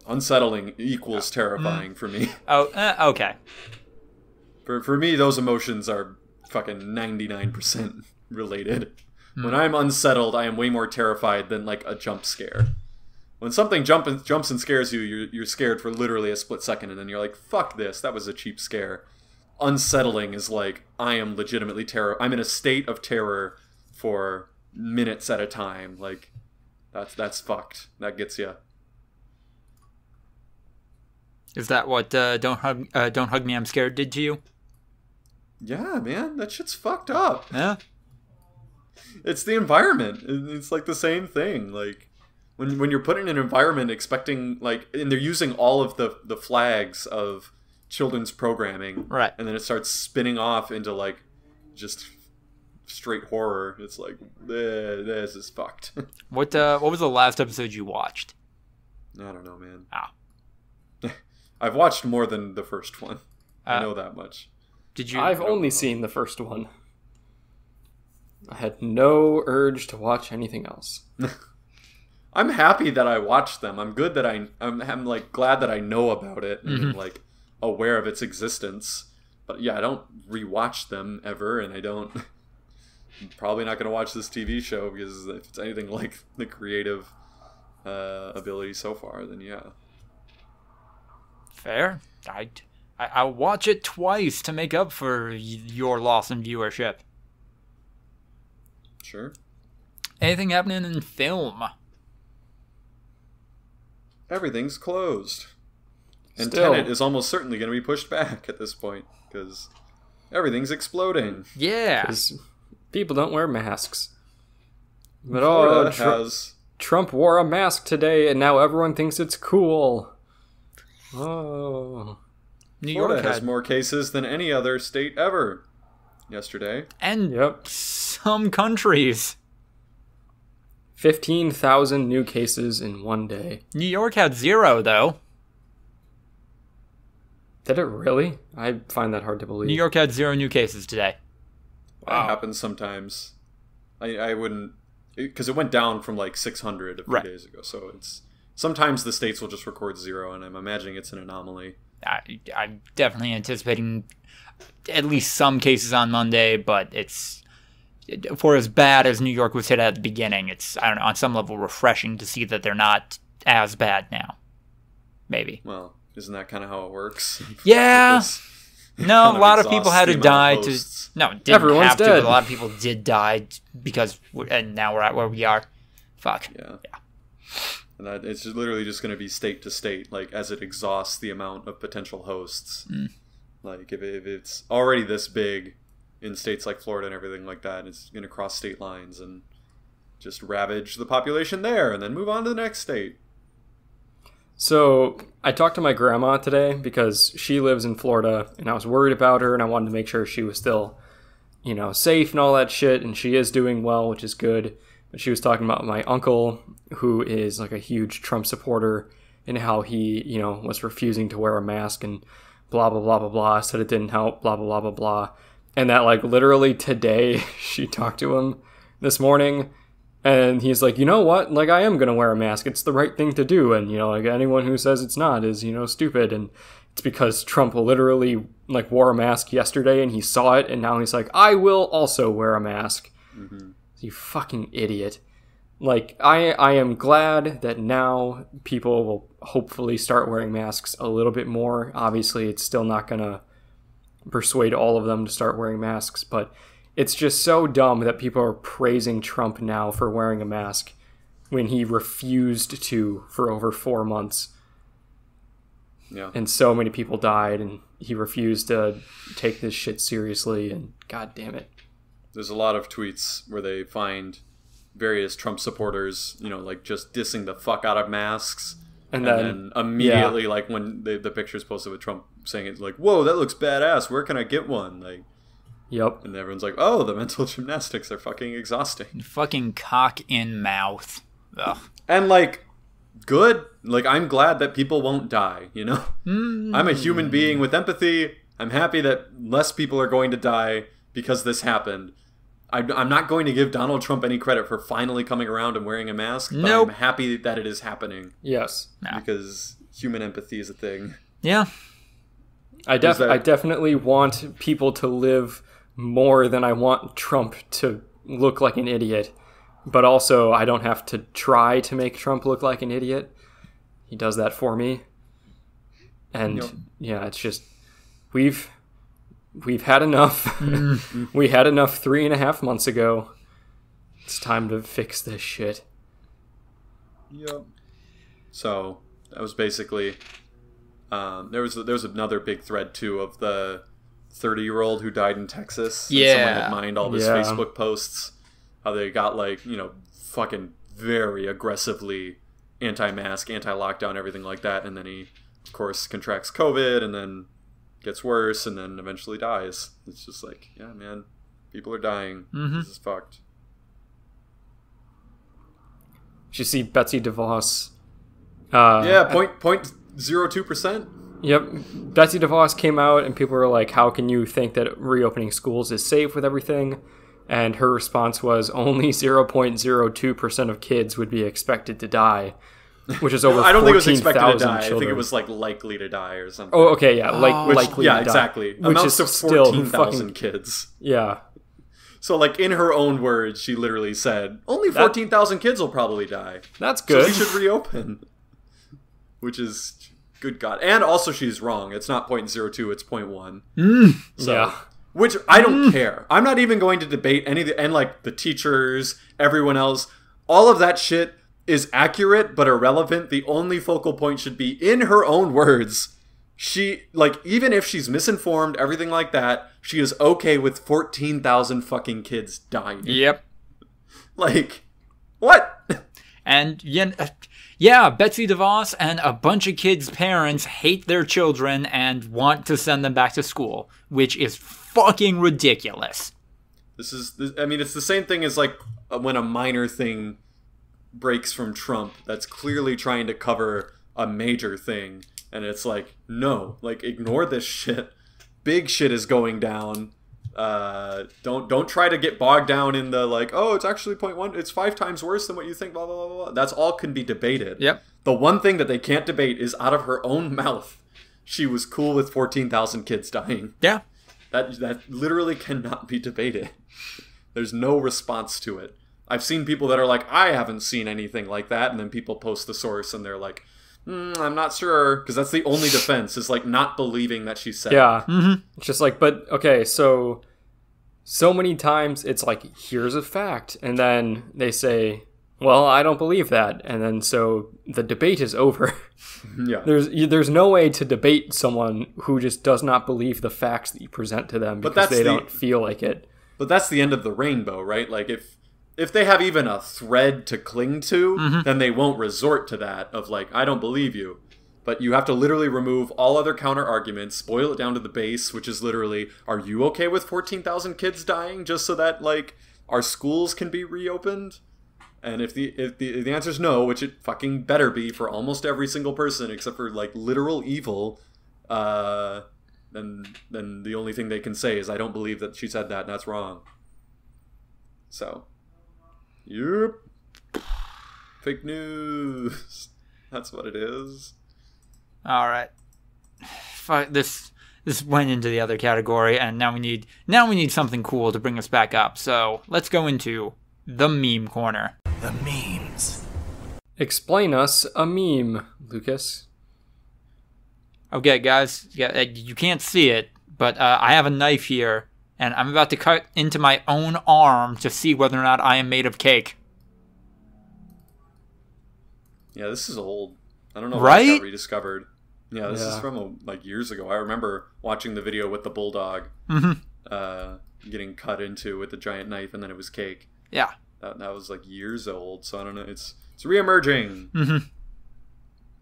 Unsettling equals terrifying for me. Oh, okay. For me, those emotions are fucking 99% related. When I'm unsettled, I am way more terrified than like a jump scare. When something jumps and scares you, you're scared for literally a split second, and then you're like, fuck this, that was a cheap scare. Unsettling is like, I am legitimately I'm in a state of terror for minutes at a time. Like, that's fucked. That gets you. Is that what Don't Hug Me, I'm Scared did to you? Yeah, man, that shit's fucked up. Yeah. It's the environment. It's like the same thing. Like when you're put in an environment expecting like, and they're using all of the flags of children's programming, right? And then it starts spinning off into like just straight horror. It's like this is fucked. What was the last episode you watched? I don't know, man. Ah. I've watched more than the first one. I know that much. Did you? I've only seen the first one. I had no urge to watch anything else. I'm happy that I watched them. I'm good that I'm like glad that I know about it and I'm like aware of its existence. But yeah, I don't rewatch them ever, and I'm probably not going to watch this TV show because if it's anything like the creative ability so far, then yeah. Fair. I'll watch it twice to make up for your loss in viewership. Sure. Anything happening in film? Everything's closed. And Still. Tenet is almost certainly going to be pushed back at this point because everything's exploding. Yeah. Because people don't wear masks. But Florida Trump wore a mask today and now everyone thinks it's cool. Oh. New York Florida has more cases than any other state ever yesterday. And some countries. 15,000 new cases in one day. New York had 0, though. Did it really? I find that hard to believe. New York had 0 new cases today. Wow. That happens sometimes. I wouldn't... Because it went down from like 600 a few days ago. So it's... Sometimes the states will just record 0, and I'm imagining it's an anomaly. I'm definitely anticipating at least some cases on Monday, but it's... For as bad as New York was hit at the beginning, it's, I don't know, on some level refreshing to see that they're not as bad now. Maybe. Well, isn't that kind of how it works? Yeah. No, a lot of people had to die to... No, didn't Everyone's have to, dead. but a lot of people did die because... And now we're at where we are. Fuck. Yeah. And that it's literally just going to be state to state, like, as it exhausts the amount of potential hosts. Like, if it's already this big in states like Florida and everything like that, it's going to cross state lines and just ravage the population there and then move on to the next state. So I talked to my grandma today because she lives in Florida, and I was worried about her, and I wanted to make sure she was still, safe and all that shit, and she is doing well, which is good. But she was talking about my uncle, who is like a huge Trump supporter, and how he, was refusing to wear a mask and blah, blah, blah, blah, blah, said it didn't help, blah, blah, blah, blah, blah. And that, like, literally today, she talked to him this morning, and he's like, you know what? Like, I am going to wear a mask. It's the right thing to do. And, like, anyone who says it's not is, stupid. And it's because Trump literally, like, wore a mask yesterday, and he saw it, and now he's like, I will also wear a mask. Mm-hmm. You fucking idiot. Like, I am glad that now people will hopefully start wearing masks a little bit more. Obviously, it's still not going to persuade all of them to start wearing masks, but it's just so dumb that people are praising Trump now for wearing a mask when he refused to for over 4 months. Yeah. And so many people died, and he refused to take this shit seriously, and god damn it. There's a lot of tweets where they find various Trump supporters, like just dissing the fuck out of masks. And then immediately, like, when the picture's posted with Trump saying it's like, whoa, that looks badass. Where can I get one? Like, yep. And everyone's like, oh, the mental gymnastics are fucking exhausting. Fucking cock in mouth. Ugh. And, like, good. Like, I'm glad that people won't die, I'm a human being with empathy. I'm happy that less people are going to die because this happened. I'm not going to give Donald Trump any credit for finally coming around and wearing a mask, but nope. I'm happy that it is happening. Yes. Because human empathy is a thing. Yeah. I definitely want people to live more than I want Trump to look like an idiot. But also, I don't have to try to make Trump look like an idiot. He does that for me. And, yeah, it's just... We've had enough. We had enough 3.5 months ago. It's time to fix this shit. Yep. So, that was basically... there was another big thread, too, of the 30-year-old who died in Texas. Yeah. And someone had mined all his Facebook posts. How they got, like, fucking very aggressively anti-mask, anti-lockdown, everything like that. And then he, of course, contracts COVID and then gets worse and then eventually dies. It's just like, yeah, man, people are dying. Mm-hmm. This is fucked. Did you see Betsy DeVos? 0.02%. Yep. Betsy DeVos came out and people were like, how can you think that reopening schools is safe with everything? And her response was only 0.02% of kids would be expected to die, which is over 14,000 children. I don't think it was expected to die. I think it was like likely to die or something. Oh, okay, yeah, likely to die. Yeah, exactly. Which amounts is to 14,000 kids. Yeah. So, like, in her own words, she literally said, only 14,000 kids will probably die. That's good. So we should reopen. Which is, good God. And also she's wrong. It's not 0.02, it's 0.1. So, yeah. Which I don't care. I'm not even going to debate any of the, and like the teachers, everyone else, all of that shit is accurate but irrelevant. The only focal point should be, in her own words, she, like, even if she's misinformed, everything like that, she is okay with 14,000 fucking kids dying. Yep. Like, what? And yeah, Betsy DeVos and a bunch of kids' parents hate their children and want to send them back to school, which is fucking ridiculous. It's the same thing as, like, when a minor thing breaks from Trump that's clearly trying to cover a major thing, and it's like, no, like, ignore this shit. Big shit is going down. Don't try to get bogged down in the, like, oh, it's actually 0.1, it's 5 times worse than what you think, blah, blah, blah, blah. That's all can be debated. Yep. The one thing that they can't debate is, out of her own mouth, she was cool with 14,000 kids dying. Yeah. That literally cannot be debated. There's no response to it. I've seen people that are like, I haven't seen anything like that, and then people post the source and they're like, I'm not sure, because that's the only defense, is like not believing that she said yeah. it. Mm-hmm. It's just like, but okay, so many times it's like, here's a fact, and then they say, well, I don't believe that. And then so the debate is over. Yeah. There's no way to debate someone who just does not believe the facts that you present to them because they don't feel like it. But that's the end of the rainbow, right? Like if they have even a thread to cling to, then they won't resort to that of like, I don't believe you. But you have to literally remove all other counter arguments, boil it down to the base, which is literally, are you okay with 14,000 kids dying just so that like our schools can be reopened? And if the answer is no, which it fucking better be for almost every single person except for like literal evil, then the only thing they can say is I don't believe that she said that and that's wrong. So, yep, fake news. That's what it is. All right, this went into the other category, and now we need something cool to bring us back up. So let's go into the meme corner. The memes. Explain us a meme, Lucas. Okay, guys, you can't see it, but I have a knife here, and I'm about to cut into my own arm to see whether or not I am made of cake. Yeah, this is old. I don't know right? If it got rediscovered. Yeah, this is from like years ago. I remember watching the video with the bulldog getting cut into with the giant knife, and then it was cake. Yeah. That was like years old, so I don't know. It's reemerging.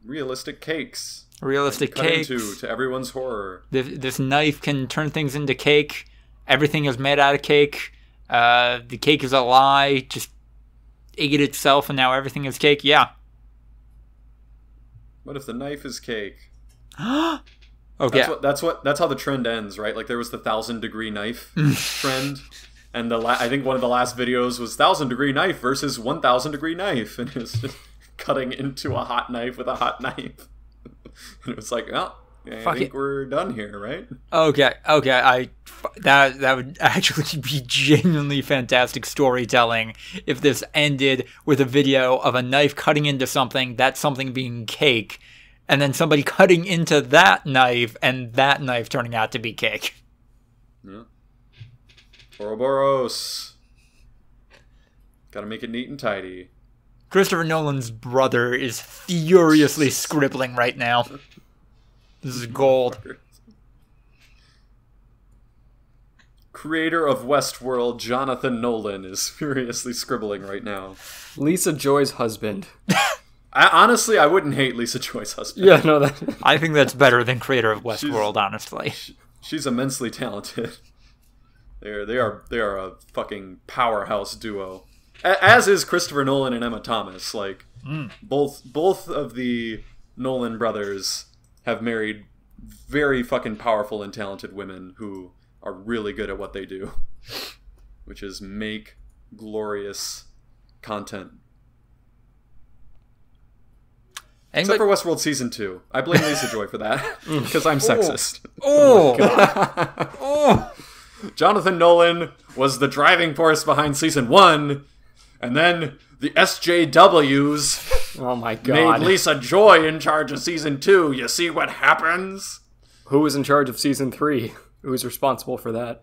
Realistic cakes. Realistic cut cakes. To everyone's horror. This knife can turn things into cake. Everything is made out of cake. The cake is a lie. Just ate itself, and now everything is cake. Yeah. What if the knife is cake? Okay. That's how the trend ends, right? Like there was the 1,000-degree knife trend. And I think one of the last videos was 1,000-degree knife versus 1,000-degree knife, and it was just cutting into a hot knife with a hot knife. And it was like, oh, I think we're done here, right? Okay. That would actually be genuinely fantastic storytelling if this ended with a video of a knife cutting into something, that something being cake, and then somebody cutting into that knife, and that knife turning out to be cake. Yeah. Ouroboros. Gotta make it neat and tidy. Christopher Nolan's brother is furiously scribbling right now. This is gold. Creator of Westworld, Jonathan Nolan, is furiously scribbling right now. Lisa Joy's husband. Honestly, I wouldn't hate Lisa Joy's husband. Yeah, no, that. I think that's better than creator of Westworld, honestly. She's immensely talented. They are a fucking powerhouse duo. As is Christopher Nolan and Emma Thomas. Like both of the Nolan brothers have married very fucking powerful and talented women who are really good at what they do, which is make glorious content. Except for Westworld Season 2. I blame Lisa Joy for that, because I'm sexist. Oh! Oh! Jonathan Nolan was the driving force behind Season 1, and then the SJWs oh my god, made Lisa Joy in charge of Season 2. You see what happens? Who was in charge of Season 3? Who was responsible for that?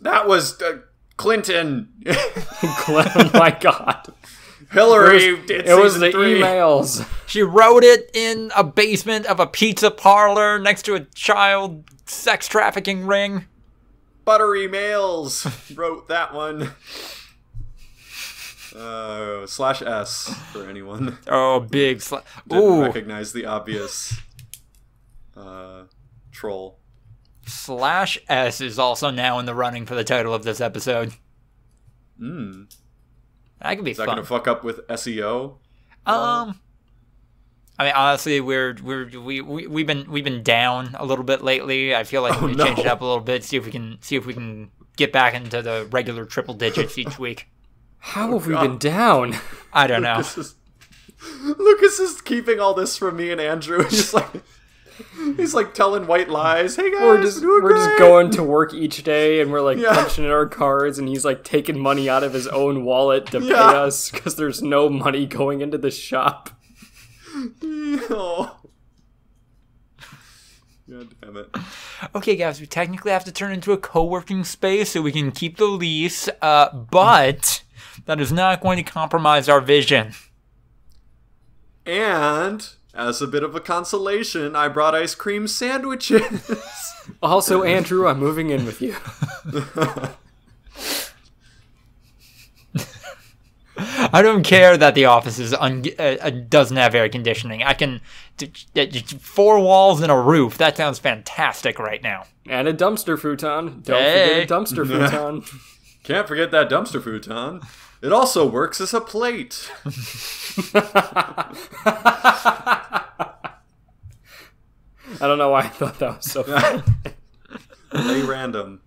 That was Clinton. Oh my god. Hillary did Season 3. It was the emails. She wrote it in a basement of a pizza parlor next to a child sex trafficking ring. Buttery Mails wrote that one. /S for anyone. Oh, big Didn't recognize the obvious troll. /S is also now in the running for the title of this episode. That could be Is fun. that going to fuck up with SEO? I mean, honestly, we've been down a little bit lately. I feel like we need to change it up a little bit. See if we can get back into the regular triple digits each week. How have we been down? I don't know. Lucas is keeping all this from me and Andrew. He's like telling white lies. Hey guys, we're just going to work each day, and we're like punching in our cards, and he's like taking money out of his own wallet to pay us because there's no money going into the shop. Oh. God damn it. Okay, guys, we technically have to turn into a co-working space so we can keep the lease, but That is not going to compromise our vision. And as a bit of a consolation, I brought ice cream sandwiches. Also, Andrew, I'm moving in with you. I don't care that the office is doesn't have air conditioning. I can 4 walls and a roof. That sounds fantastic right now. And a dumpster futon. Don't forget a dumpster futon. Can't forget that dumpster futon. It also works as a plate. I don't know why I thought that was so funny. Play random.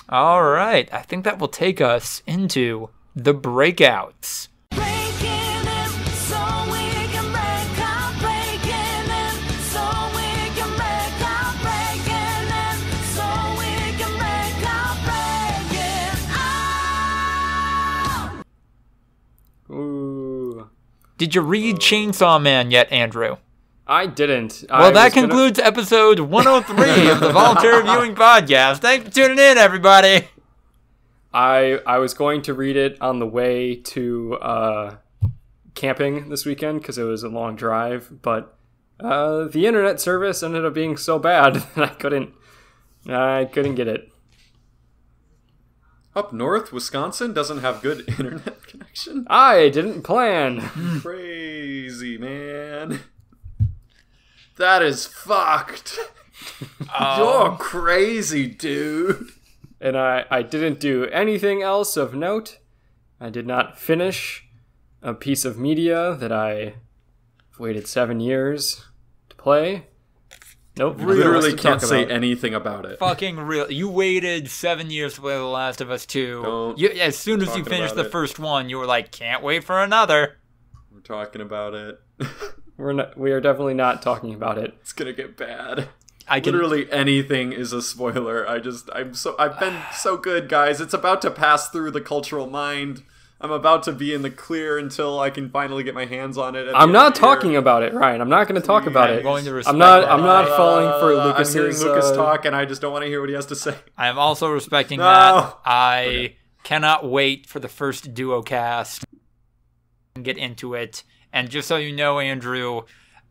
All right. I think that will take us into the breakouts. Ooh. Did you read Chainsaw Man yet, Andrew? I didn't. Well, that concludes episode 103 of the Voluntary Viewing Podcast. Thanks for tuning in, everybody. I was going to read it on the way to camping this weekend because it was a long drive, but the internet service ended up being so bad that I couldn't get it. Up north, Wisconsin doesn't have good internet connection. I didn't plan. Crazy, man. That is fucked. You're crazy, dude. And I didn't do anything else of note. I did not finish a piece of media that I waited 7 years to play. Nope. Literally can't say anything about it. Fucking real. You waited 7 years to play The Last of Us 2. As soon as you finished the first one, you were like, can't wait for another. We're talking about it. We are definitely not talking about it. It's gonna get bad. Literally anything is a spoiler. I've been so good, guys. It's about to pass through the cultural mind. I'm about to be in the clear until I can finally get my hands on it. I'm not talking about it, Ryan. I'm not going to talk about it. I'm not falling for Lucas's... I'm hearing Lucas talk, and I just don't want to hear what he has to say. I am also respecting that. I cannot wait for the first duo cast and get into it. And just so you know, Andrew,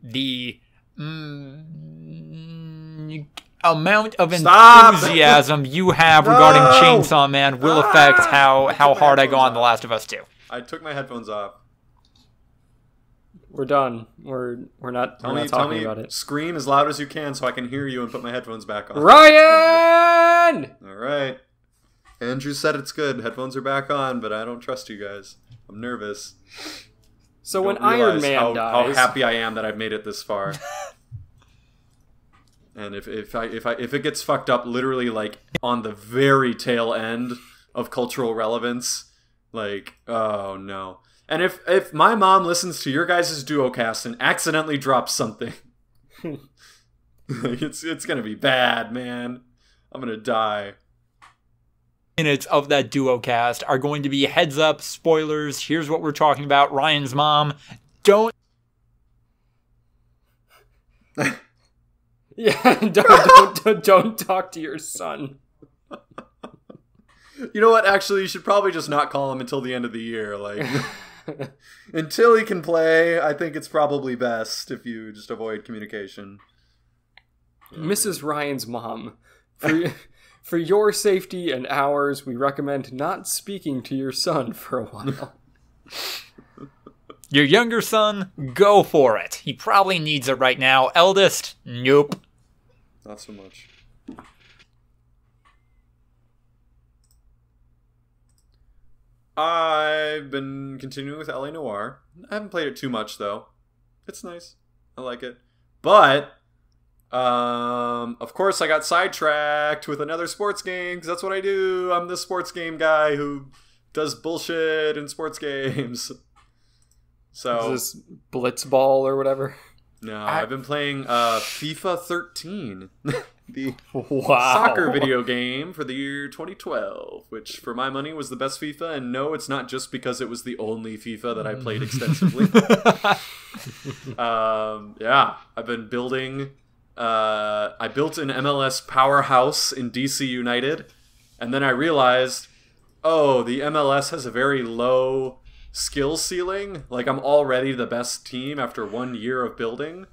the amount of enthusiasm you have regarding Chainsaw Man will affect how hard I go on The Last of Us 2. I took my headphones off. We're done. We're not talking about it. Scream as loud as you can so I can hear you and put my headphones back on. Ryan! All right. Andrew said it's good. Headphones are back on, but I don't trust you guys. I'm nervous. So when Iron Man dies... How happy I am that I've made it this far. And if it gets fucked up literally like on the very tail end of cultural relevance, like, oh no. And if my mom listens to your guys' duocast and accidentally drops something, it's gonna be bad, man. I'm gonna die. Minutes of that duocast are going to be heads up, spoilers, here's what we're talking about, Ryan's mom. Don't Yeah, don't talk to your son. You know what? Actually, you should probably just not call him until the end of the year. Like, until he can play, I think it's probably best if you just avoid communication. Mrs. Ryan's mom, for your safety and ours, we recommend not speaking to your son for a while. Your younger son, go for it. He probably needs it right now. Eldest, nope. Not so much. I've been continuing with LA Noire. I haven't played it too much, though. It's nice. I like it. But, of course, I got sidetracked with another sports game, because that's what I do. I'm the sports game guy who does bullshit in sports games. So, is this Blitzball or whatever? No, I've been playing FIFA 13, the soccer video game for the year 2012, which for my money was the best FIFA. And no, it's not just because it was the only FIFA that I played extensively. Yeah, I've been building. I built an MLS powerhouse in DC United, and then I realized, oh, the MLS has a very low skill ceiling. Like, I'm already the best team after 1 year of building.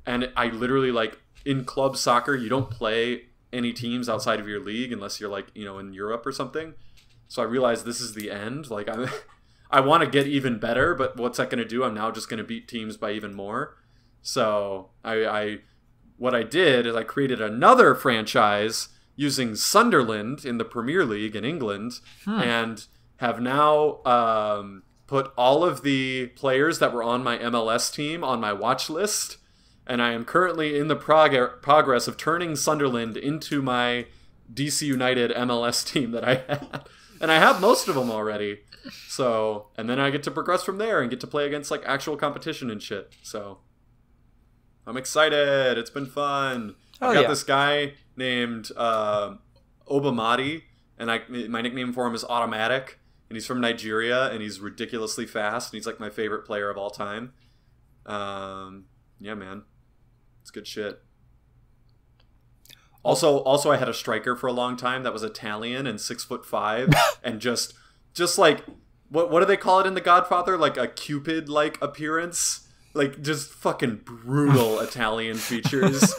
And I literally, like, in club soccer, you don't play any teams outside of your league unless you're, like, you know, in Europe or something. So I realized this is the end. Like, I want to get even better, but what's that going to do? I'm now just going to beat teams by even more. So what I did is I created another franchise using Sunderland in the Premier League in England, and have now put all of the players that were on my MLS team on my watch list, and I am currently in the progress of turning Sunderland into my DC United MLS team that I had. And I have most of them already. So, and then I get to progress from there and get to play against like actual competition and shit. So, I'm excited. It's been fun. I got this guy named Obamati, and my nickname for him is Automatic, and he's from Nigeria, and he's ridiculously fast, and he's like my favorite player of all time. Yeah, man, it's good shit. Also, I had a striker for a long time that was Italian and 6'5", and just like what do they call it in The Godfather? Like a Cupid-like appearance, like just fucking brutal Italian features,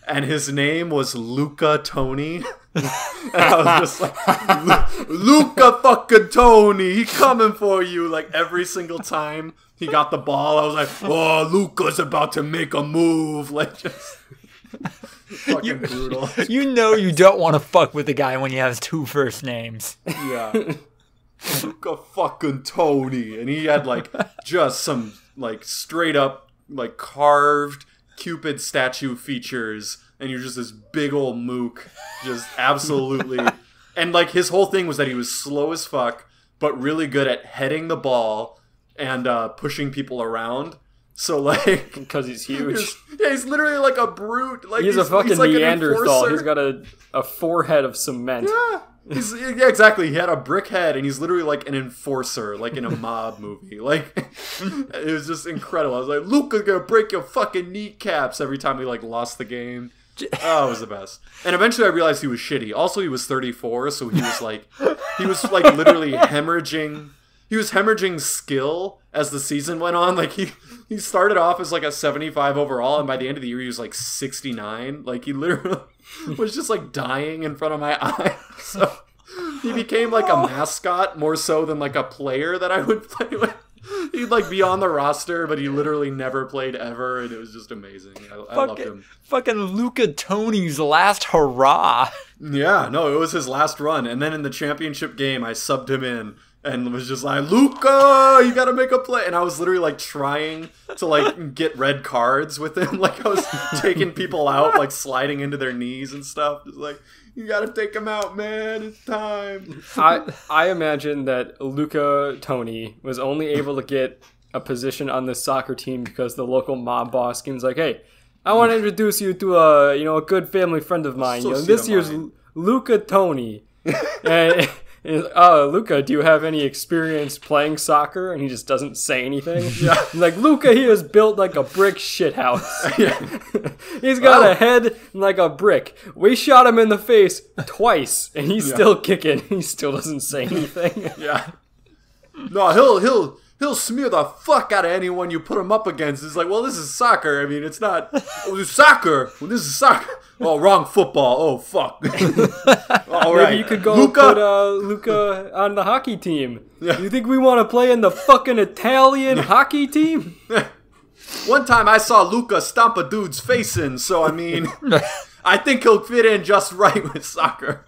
and his name was Luca Toni. And I was just like, Luca fucking Toni, he coming for you. Like every single time he got the ball, I was like, oh, Luca's about to make a move. Like just fucking brutal. You know you don't want to fuck with the guy when he has two first names. Yeah. Luca fucking Toni. And he had like just some like straight up like carved Cupid statue features, and you're just this big old mook, just absolutely. And like his whole thing was that he was slow as fuck, but really good at heading the ball and pushing people around. So like, because he's huge. He's literally like a brute. Like he's a fucking like Neanderthal. He's got a forehead of cement. Yeah. Yeah, exactly. He had a brick head, and he's literally like an enforcer, like in a mob movie. Like, it was just incredible. I was like, Luca's gonna break your fucking kneecaps every time he like lost the game. Oh, it was the best. And eventually I realized he was shitty. Also, he was 34, so he was like literally hemorrhaging. He was hemorrhaging skill as the season went on. Like he started off as like a 75 overall, and by the end of the year he was like 69. Like he literally was just like dying in front of my eyes. So he became like a mascot more so than like a player that I would play with. He'd like be on the roster, but he literally never played ever, and it was just amazing. I loved him. Fucking Luca Toni's last hurrah. Yeah, no, it was his last run. And then in the championship game, I subbed him in and was just like, Luca, you gotta make a play. And I was literally like trying to like get red cards with him. Like I was taking people out, like sliding into their knees and stuff. Just like, you gotta take him out, man. It's time. I imagine that Luca Toni was only able to get a position on the soccer team because the local mob boss was like, hey, I want to introduce you to a good family friend of mine. This year's Luca Toni. And Luca, do you have any experience playing soccer? And he just doesn't say anything. Yeah. He's like, Luca here is built like a brick shithouse. Yeah. He's got a head like a brick. We shot him in the face twice, and he's still kicking. He still doesn't say anything. Yeah. No, he'll smear the fuck out of anyone you put him up against. It's like, well, this is soccer. I mean, it's not it's soccer. Well, this is soccer. Oh, wrong football. Oh, fuck. All right. Maybe you could go put Luca on the hockey team. Yeah. You think we want to play in the fucking Italian hockey team? One time I saw Luca stomp a dude's face in, so I mean, I think he'll fit in just right with soccer.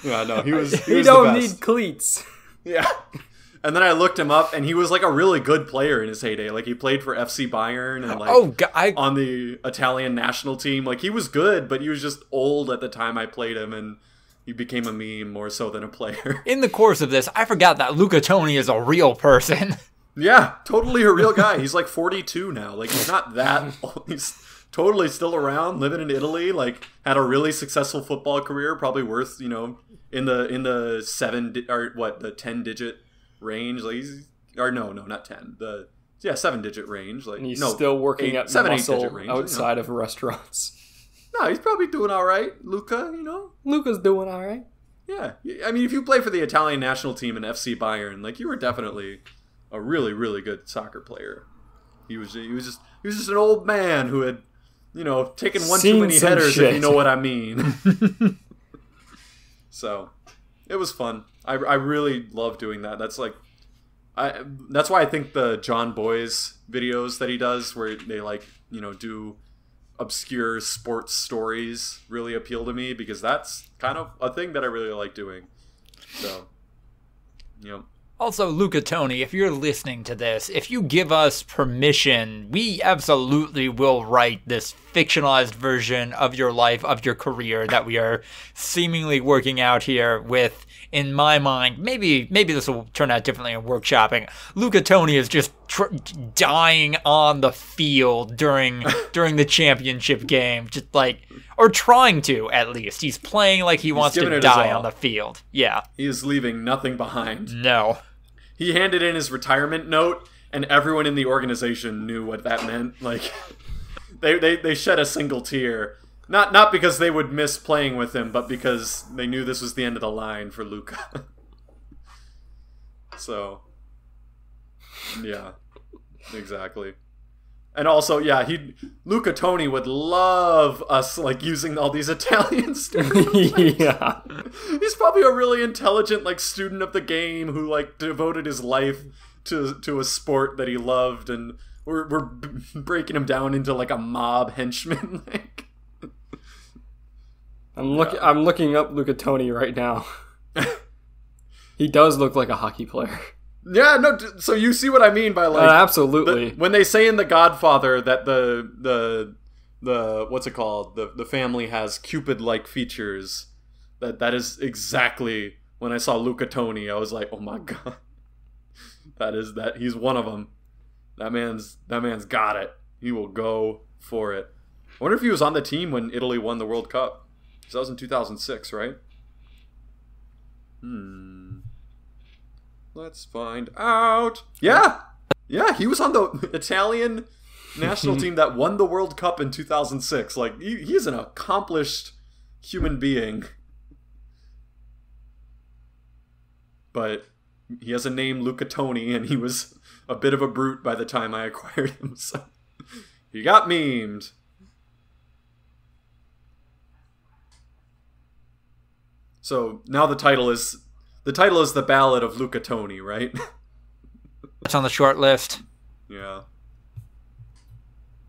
Yeah, no, he was he don't need cleats. Yeah. And then I looked him up, and he was like a really good player in his heyday. Like he played for FC Bayern and like on the Italian national team. Like he was good, but he was just old at the time I played him, and he became a meme more so than a player. In the course of this, I forgot that Luca Toni is a real person. Yeah, totally a real guy. He's like 42 now. Like he's not that old. He's totally still around, living in Italy. Like had a really successful football career, probably worth in the 10-digit range. Like not 10. 7-digit range. Like and he's still working at muscle range, outside of restaurants. No, he's probably doing all right, Luca. Luca's doing all right. Yeah, I mean, if you play for the Italian national team in FC Bayern, like you were definitely a really, really good soccer player. He was just an old man who had, taken one too many headers, shit. if you know what I mean. So, it was fun. I really love doing that. That's that's why I think the John Boy's videos that he does, where they do obscure sports stories, really appeal to me, because that's kind of a thing that I really like doing. So, Also, Luca, Toni, if you're listening to this, if you give us permission, we absolutely will write this fictionalized version of your life, of your career that we are seemingly working out here with, in my mind. Maybe this will turn out differently in workshopping. Luca Toni is just dying on the field during the championship game, just or trying to, at least. He's playing like he wants to die on the field. Yeah. He is leaving nothing behind. No. He handed in his retirement note, and everyone in the organization knew what that meant. Like, they shed a single tear. Not because they would miss playing with him, but because they knew this was the end of the line for Luca. So, yeah, exactly. And also, yeah, Luca Toni would love us, using all these Italian stereotypes. Yeah. He's probably a really intelligent, student of the game who, devoted his life to a sport that he loved, and we're breaking him down into, a mob henchman, I'm looking up Luca Toni right now. He does look like a hockey player. Yeah, no. So you see what I mean by absolutely. When they say in The Godfather that the what's it called, the family has Cupid-like features. That is exactly when I saw Luca Toni. I was like, oh my god, he's one of them. That man's got it. He will go for it. I wonder if he was on the team when Italy won the World Cup. So that was in 2006, right? Let's find out. Yeah, he was on the Italian national team that won the World Cup in 2006. He's an accomplished human being. But he has a name, Luca Toni, and he was a bit of a brute by the time I acquired him. So he got memed. So now the title is The Ballad of Luca Toni, right? It's on the short list. Yeah.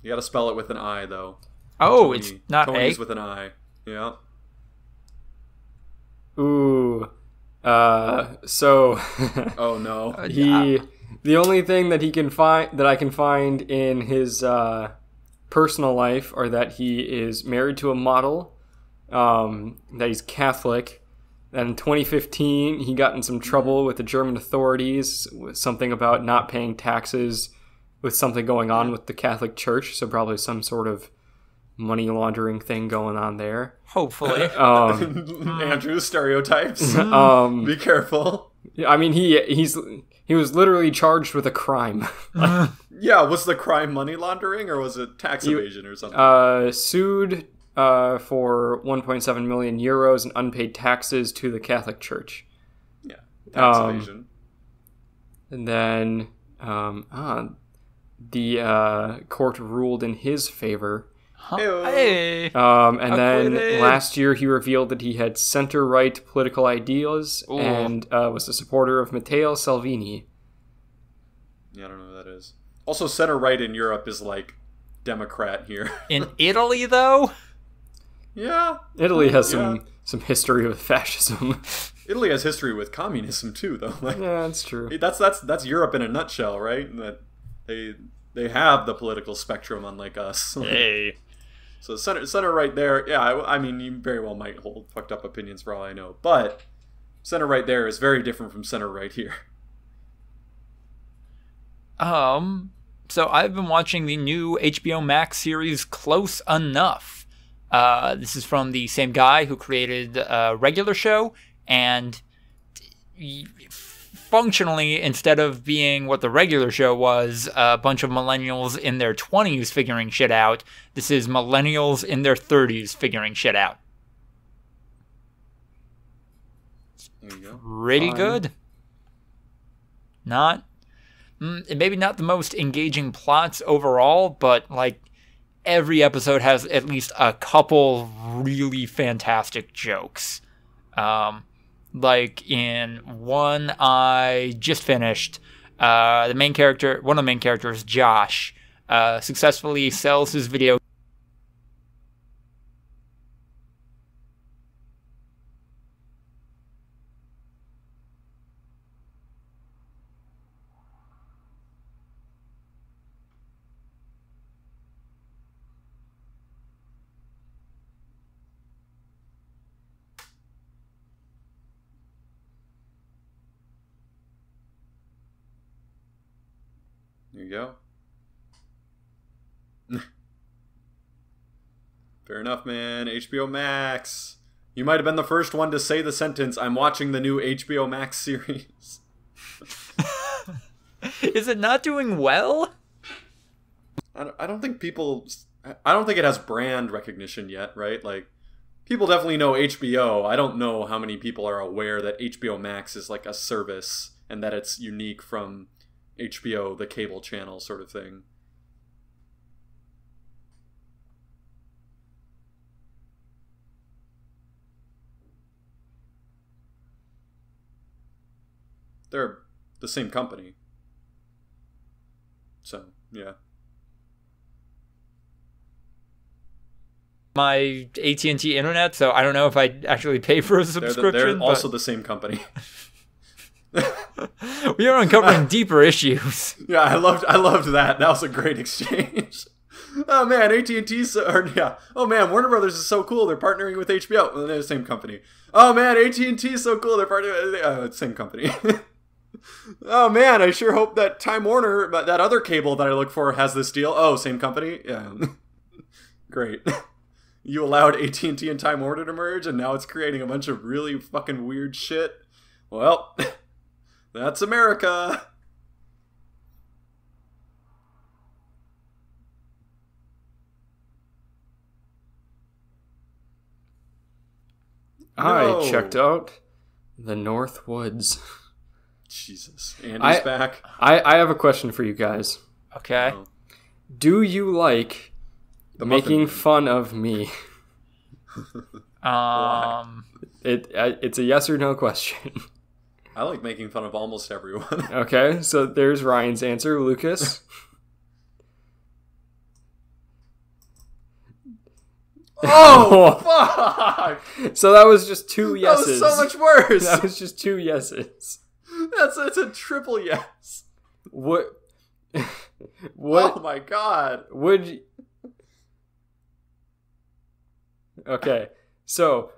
You gotta spell it with an I, though. Oh, Toni. It's not Tony's A? with an I. Yeah. Ooh. So... Oh, no. The only thing that I can find in his personal life are that he is married to a model, that he's Catholic. And in 2015, he got in some trouble with the German authorities with something about not paying taxes, with something going on with the Catholic Church. So probably some sort of money laundering thing going on there. Hopefully. Andrew, stereotypes. Be careful. I mean, he was literally charged with a crime. Yeah, was the crime money laundering or was it tax evasion or something? Sued for 1.7 million euros in unpaid taxes to the Catholic Church. Yeah, tax evasion. And then the court ruled in his favor. Hey. And then last year he revealed that he had center-right political ideas. Ooh. And was a supporter of Matteo Salvini. Yeah, I don't know who that is. Also, center-right in Europe is Democrat here. In Italy, though? Yeah. Italy has some history with fascism. Italy has history with communism too, though. Yeah, that's true. That's Europe in a nutshell, right? That they have the political spectrum, unlike us. Hey. So center right there, yeah. I mean, you very well might hold fucked up opinions for all I know, but center right there is very different from center right here. So I've been watching the new HBO Max series Close Enough. This is from the same guy who created a regular show, and functionally, instead of being what the regular show was, a bunch of millennials in their 20s figuring shit out, this is millennials in their 30s figuring shit out. There you go. Pretty good. Not, maybe not the most engaging plots overall, but like every episode has at least a couple really fantastic jokes. Like in one I just finished, one of the main characters, Josh, successfully sells his video. There you go. Fair enough, man. HBO Max. You might have been the first one to say the sentence, "I'm watching the new HBO Max series." Is it not doing well? I don't think it has brand recognition yet, right? Like, people definitely know HBO. I don't know how many people are aware that HBO Max is like a service and that it's unique from HBO, the cable channel sort of thing. They're the same company. So, yeah. My AT&T internet, so I don't know if I actually pay for a subscription. They're also the same company. We are uncovering deeper issues. Yeah, I loved that. That was a great exchange. Oh man, oh man, Warner Brothers is so cool. They're partnering with HBO. Well, they're the same company. Oh man, AT&T is so cool. They're partnering with same company. Oh man, I sure hope that Time Warner, that other cable that I look for, has this deal. Oh, same company. Yeah, great. You allowed AT&T and Time Warner to merge, and now it's creating a bunch of really fucking weird shit. Well, that's America. I checked out the North Woods. Jesus. Andy's back. I have a question for you guys. Okay. Oh. Do you like making fun of me? It's a yes or no question. I like making fun of almost everyone. Okay, so there's Ryan's answer. Lucas? Oh, fuck! So that was just two yeses. That was so much worse. That was just two yeses. That's a triple yes. What? Oh my god. Okay, so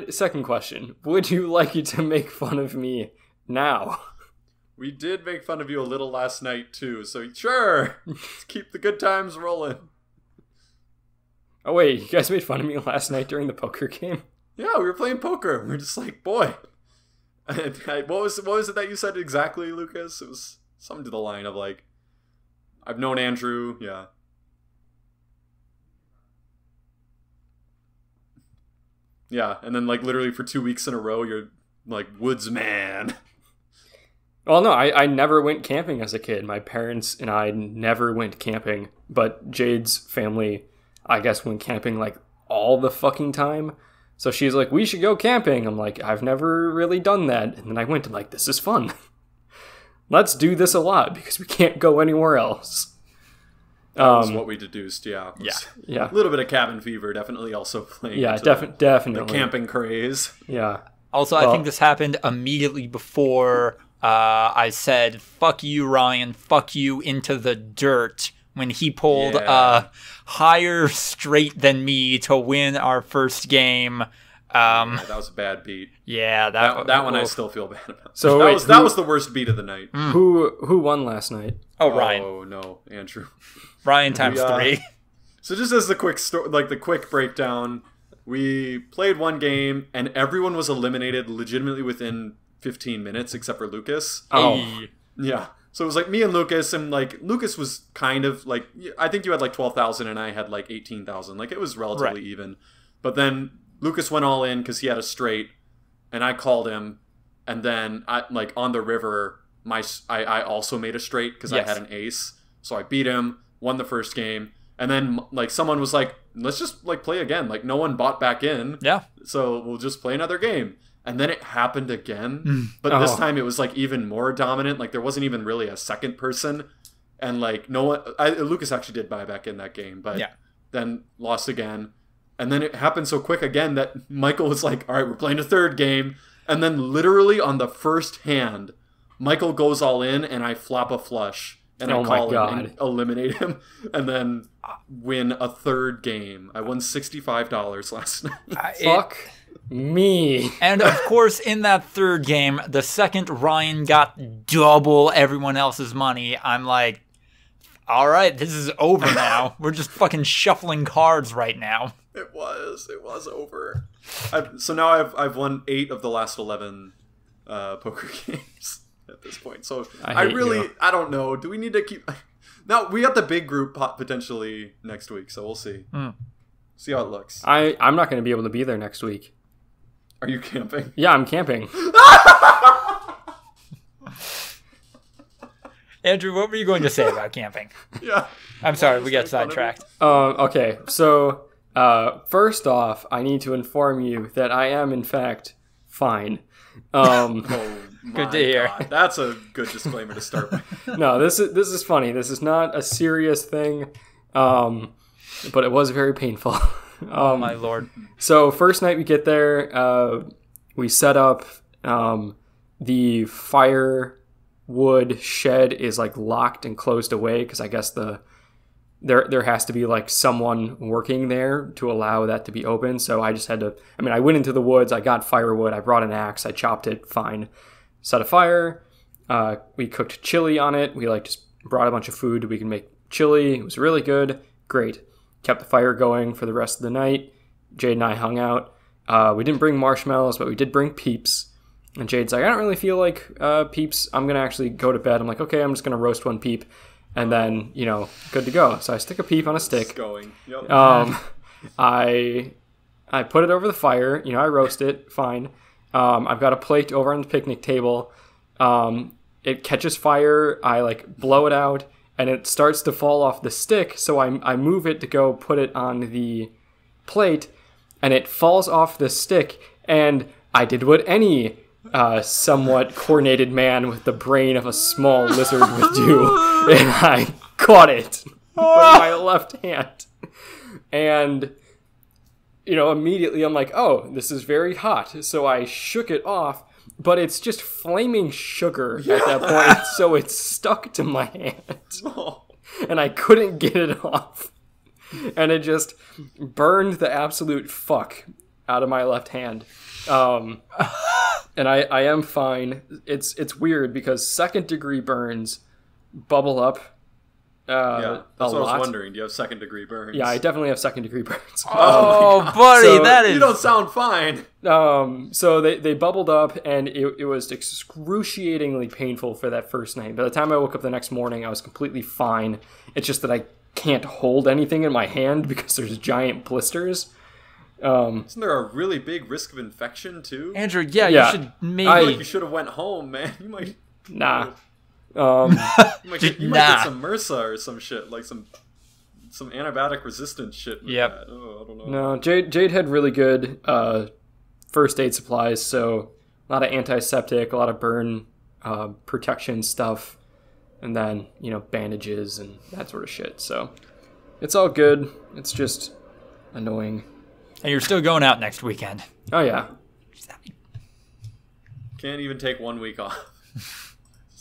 second question. Would you like you to make fun of me now? We did make fun of you a little last night too, so sure. Let's keep the good times rolling. Oh wait, you guys made fun of me last night during the poker game? Yeah, we were playing poker. We were just like, boy. What was it that you said exactly, Lucas? It was something to the line of like, I've known Andrew, yeah. Yeah, and then like literally for 2 weeks in a row, you're like, woodsman. Well, no, I never went camping as a kid. My parents and I never went camping, but Jade's family, I guess, went camping like all the fucking time. So she's like, we should go camping. I'm like, I've never really done that. And then I went and like, this is fun. Let's do this a lot because we can't go anywhere else. That was what we deduced, yeah. Yeah. A little bit of cabin fever definitely also playing. Yeah, into definitely. The camping craze. Yeah. Also, I think this happened immediately before I said, fuck you, Ryan, fuck you into the dirt, when he pulled higher straight than me to win our first game. Yeah, that was a bad beat. Yeah, that one I still feel bad about. So that was the worst beat of the night. Who won last night? Ryan. Oh no, Andrew. Ryan times 3. So just as the quick the quick breakdown, we played one game and everyone was eliminated legitimately within 15 minutes except for Lucas. Oh. Yeah. So it was like me and Lucas, and like Lucas was kind of like, I think you had like 12,000 and I had like 18,000. Like it was relatively even. But then Lucas went all in because he had a straight, and I called him, and then on the river, I also made a straight because I had an ace, so I beat him, won the first game, and then like someone was like, let's just like play again. Like no one bought back in, so we'll just play another game. And then it happened again, but this time it was like even more dominant. Like there wasn't even really a second person, and like no one. Lucas actually did buy back in that game, but then lost again. And then it happened so quick again that Michael was like, "All right, we're playing a third game." And then literally on the first hand, Michael goes all in, and I flop a flush, and I call him and eliminate him, and then win a third game. I won $65 last night. Fuck me. And of course, in that third game, the second Ryan got double everyone else's money, I'm like, all right, this is over now. We're just fucking shuffling cards right now. It was over. So now I've won 8 of the last 11 poker games at this point. So I don't know. Do we need to keep? Now we got the big group potentially next week, so we'll see. See how it looks. I'm not going to be able to be there next week. Are you camping? Yeah, I'm camping. Andrew, what were you going to say about camping? Yeah. I'm sorry, we got sidetracked. Okay, so first off, I need to inform you that I am, in fact, fine. Good to hear. God. That's a good disclaimer to start with. No, this is funny. This is not a serious thing, but it was very painful. Oh, my Lord. So first night we get there, we set up the firewood shed is like locked and closed away because I guess there has to be like someone working there to allow that to be open. So I just had to, I went into the woods, I got firewood, I brought an axe, I chopped it, fine. Set a fire, we cooked chili on it, we like just brought a bunch of food, we can make chili, it was really good, great. Kept the fire going for the rest of the night. Jade and I hung out. We didn't bring marshmallows, but we did bring Peeps. And Jade's like, I don't really feel like Peeps. I'm going to actually go to bed. I'm like, okay, I'm just going to roast one Peep. And then, good to go. So I stick a Peep on a stick. It's going. Yep. I put it over the fire. I roast it. Fine. I've got a plate over on the picnic table. It catches fire. I blow it out. And it starts to fall off the stick, so I move it to go put it on the plate, and it falls off the stick, and I did what any somewhat coordinated man with the brain of a small lizard would do, and I caught it with my left hand. And, immediately I'm like, oh, this is very hot, so I shook it off, but it's just flaming sugar at that point, so it's stuck to my hand. And I couldn't get it off. And it just burned the absolute fuck out of my left hand. And I am fine. It's weird because second degree burns bubble up that's what lot. I was wondering. Do you have second degree burns? Yeah, I definitely have second degree burns. Oh, buddy, So, that is... You don't sound fine. So they bubbled up, and it was excruciatingly painful for that first night. By the time I woke up the next morning, I was completely fine. It's just that I can't hold anything in my hand because there's giant blisters. Isn't there a really big risk of infection too? Andrew, you should maybe... I feel like you should have went home, man. You might... Nah. You might get some MRSA or some shit, like some antibiotic resistant shit. Yep. Oh, I don't know. No, Jade had really good first aid supplies, so a lot of antiseptic, a lot of burn protection stuff, and then, bandages and that sort of shit. So it's all good. It's just annoying. And you're still going out next weekend. Oh, yeah. Can't even take 1 week off.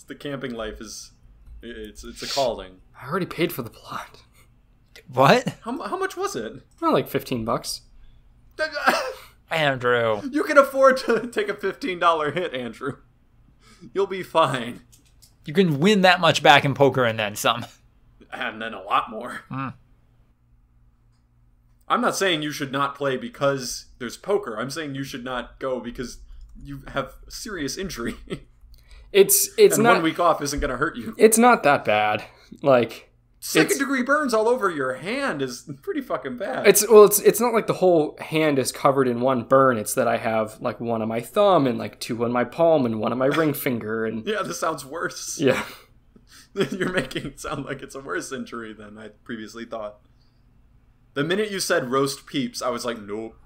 The camping life it's a calling. I already paid for the plot. What? How much was it? Well, like $15. Andrew. You can afford to take a $15 hit, Andrew. You'll be fine. You can win that much back in poker and then some. And then a lot more. I'm not saying you should not play because there's poker. I'm saying you should not go because you have serious injury. It's and not 1 week off isn't going to hurt you. It's not that bad. Like second-degree burns all over your hand is pretty fucking bad. It's not like the whole hand is covered in one burn. It's that I have like one on my thumb and like two on my palm and one on my ring finger. And yeah, this sounds worse. Yeah. You're making it sound like it's a worse injury than I previously thought. The minute you said roast peeps, I was like, nope.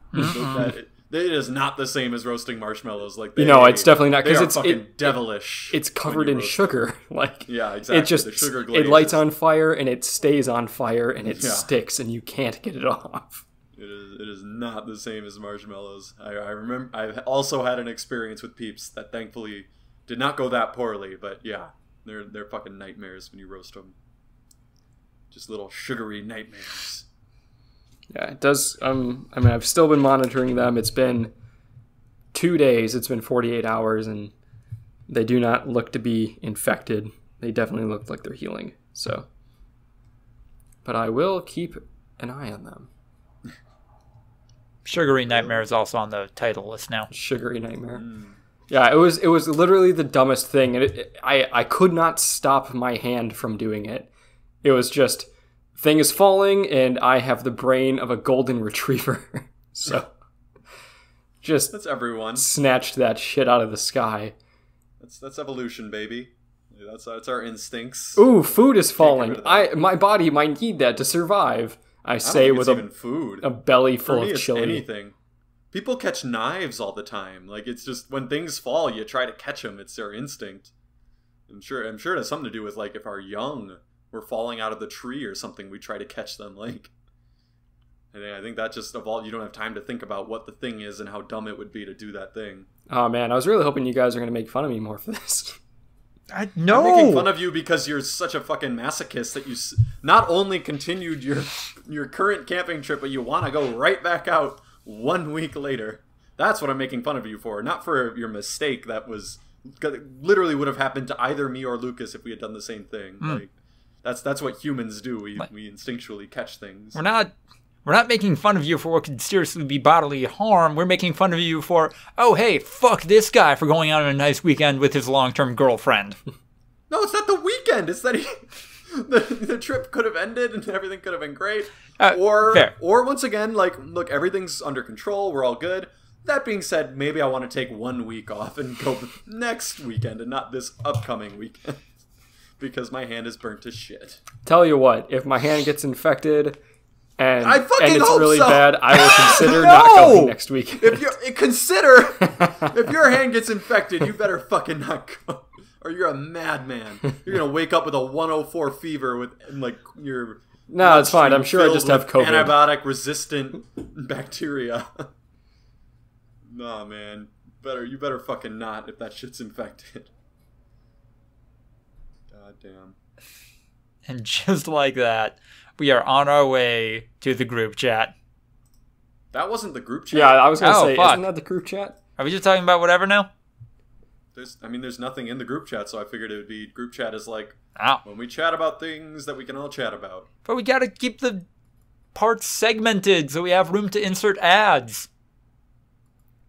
It is not the same as roasting marshmallows. Like it's definitely not, because it's fucking devilish. It's covered in sugar. Like, yeah, exactly. The sugar glaze. It lights on fire and it stays on fire and it sticks and you can't get it off. It is not the same as marshmallows. I remember. I've also had an experience with peeps that thankfully did not go that poorly. But yeah, they're fucking nightmares when you roast them. Just little sugary nightmares. Yeah, it does. I've still been monitoring them. It's been 2 days. It's been 48 hours, and they do not look to be infected. They definitely look like they're healing. So, but I will keep an eye on them. Sugary Nightmare is also on the title list now. Sugary Nightmare. Yeah, it was literally the dumbest thing, and I could not stop my hand from doing it. It was just, thing is falling, and I have the brain of a golden retriever. So, that's everyone. Snatched that shit out of the sky. That's evolution, baby. That's our instincts. Ooh, food is falling. My body might need that to survive. I say with a belly full of chili. Anything. People catch knives all the time. Like, it's just when things fall, you try to catch them. It's their instinct. I'm sure it has something to do with, like, if our young were falling out of the tree or something, we try to catch them. Like, I think that just evolved. You don't have time to think about what the thing is and how dumb it would be to do that thing. Oh man, I was really hoping you guys are going to make fun of me more for this. No, I'm making fun of you because you're such a fucking masochist that you not only continued your current camping trip, but you want to go right back out 1 week later. That's what I'm making fun of you for, not for your mistake that literally would have happened to either me or Lucas if we had done the same thing. Like, that's what humans do. We instinctually catch things. We're not making fun of you for what could seriously be bodily harm. We're making fun of you for, oh hey, fuck this guy for going out on a nice weekend with his long-term girlfriend. No, it's not the weekend. It's that the trip could have ended and everything could have been great. Or once again, like, look, everything's under control. We're all good. That being said, maybe I want to take 1 week off and go next weekend and not this upcoming weekend. Because my hand is burnt to shit. Tell you what, if my hand gets infected and it's hope really so. Bad, I will consider not going next week. If your hand gets infected, you better fucking not go. Or you're a madman. You're gonna wake up with a 104 fever with like your. No, it's fine. I'm sure I just have COVID. Antibiotic resistant bacteria. Nah, man. You better fucking not if that shit's infected. God damn. And just like that, we are on our way to the group chat. That wasn't the group chat. Yeah, I was going to say, fuck. Isn't that the group chat? Are we just talking about whatever now? There's nothing in the group chat, so I figured it would be group chat is like when we chat about things that we can all chat about. But we gotta keep the parts segmented so we have room to insert ads.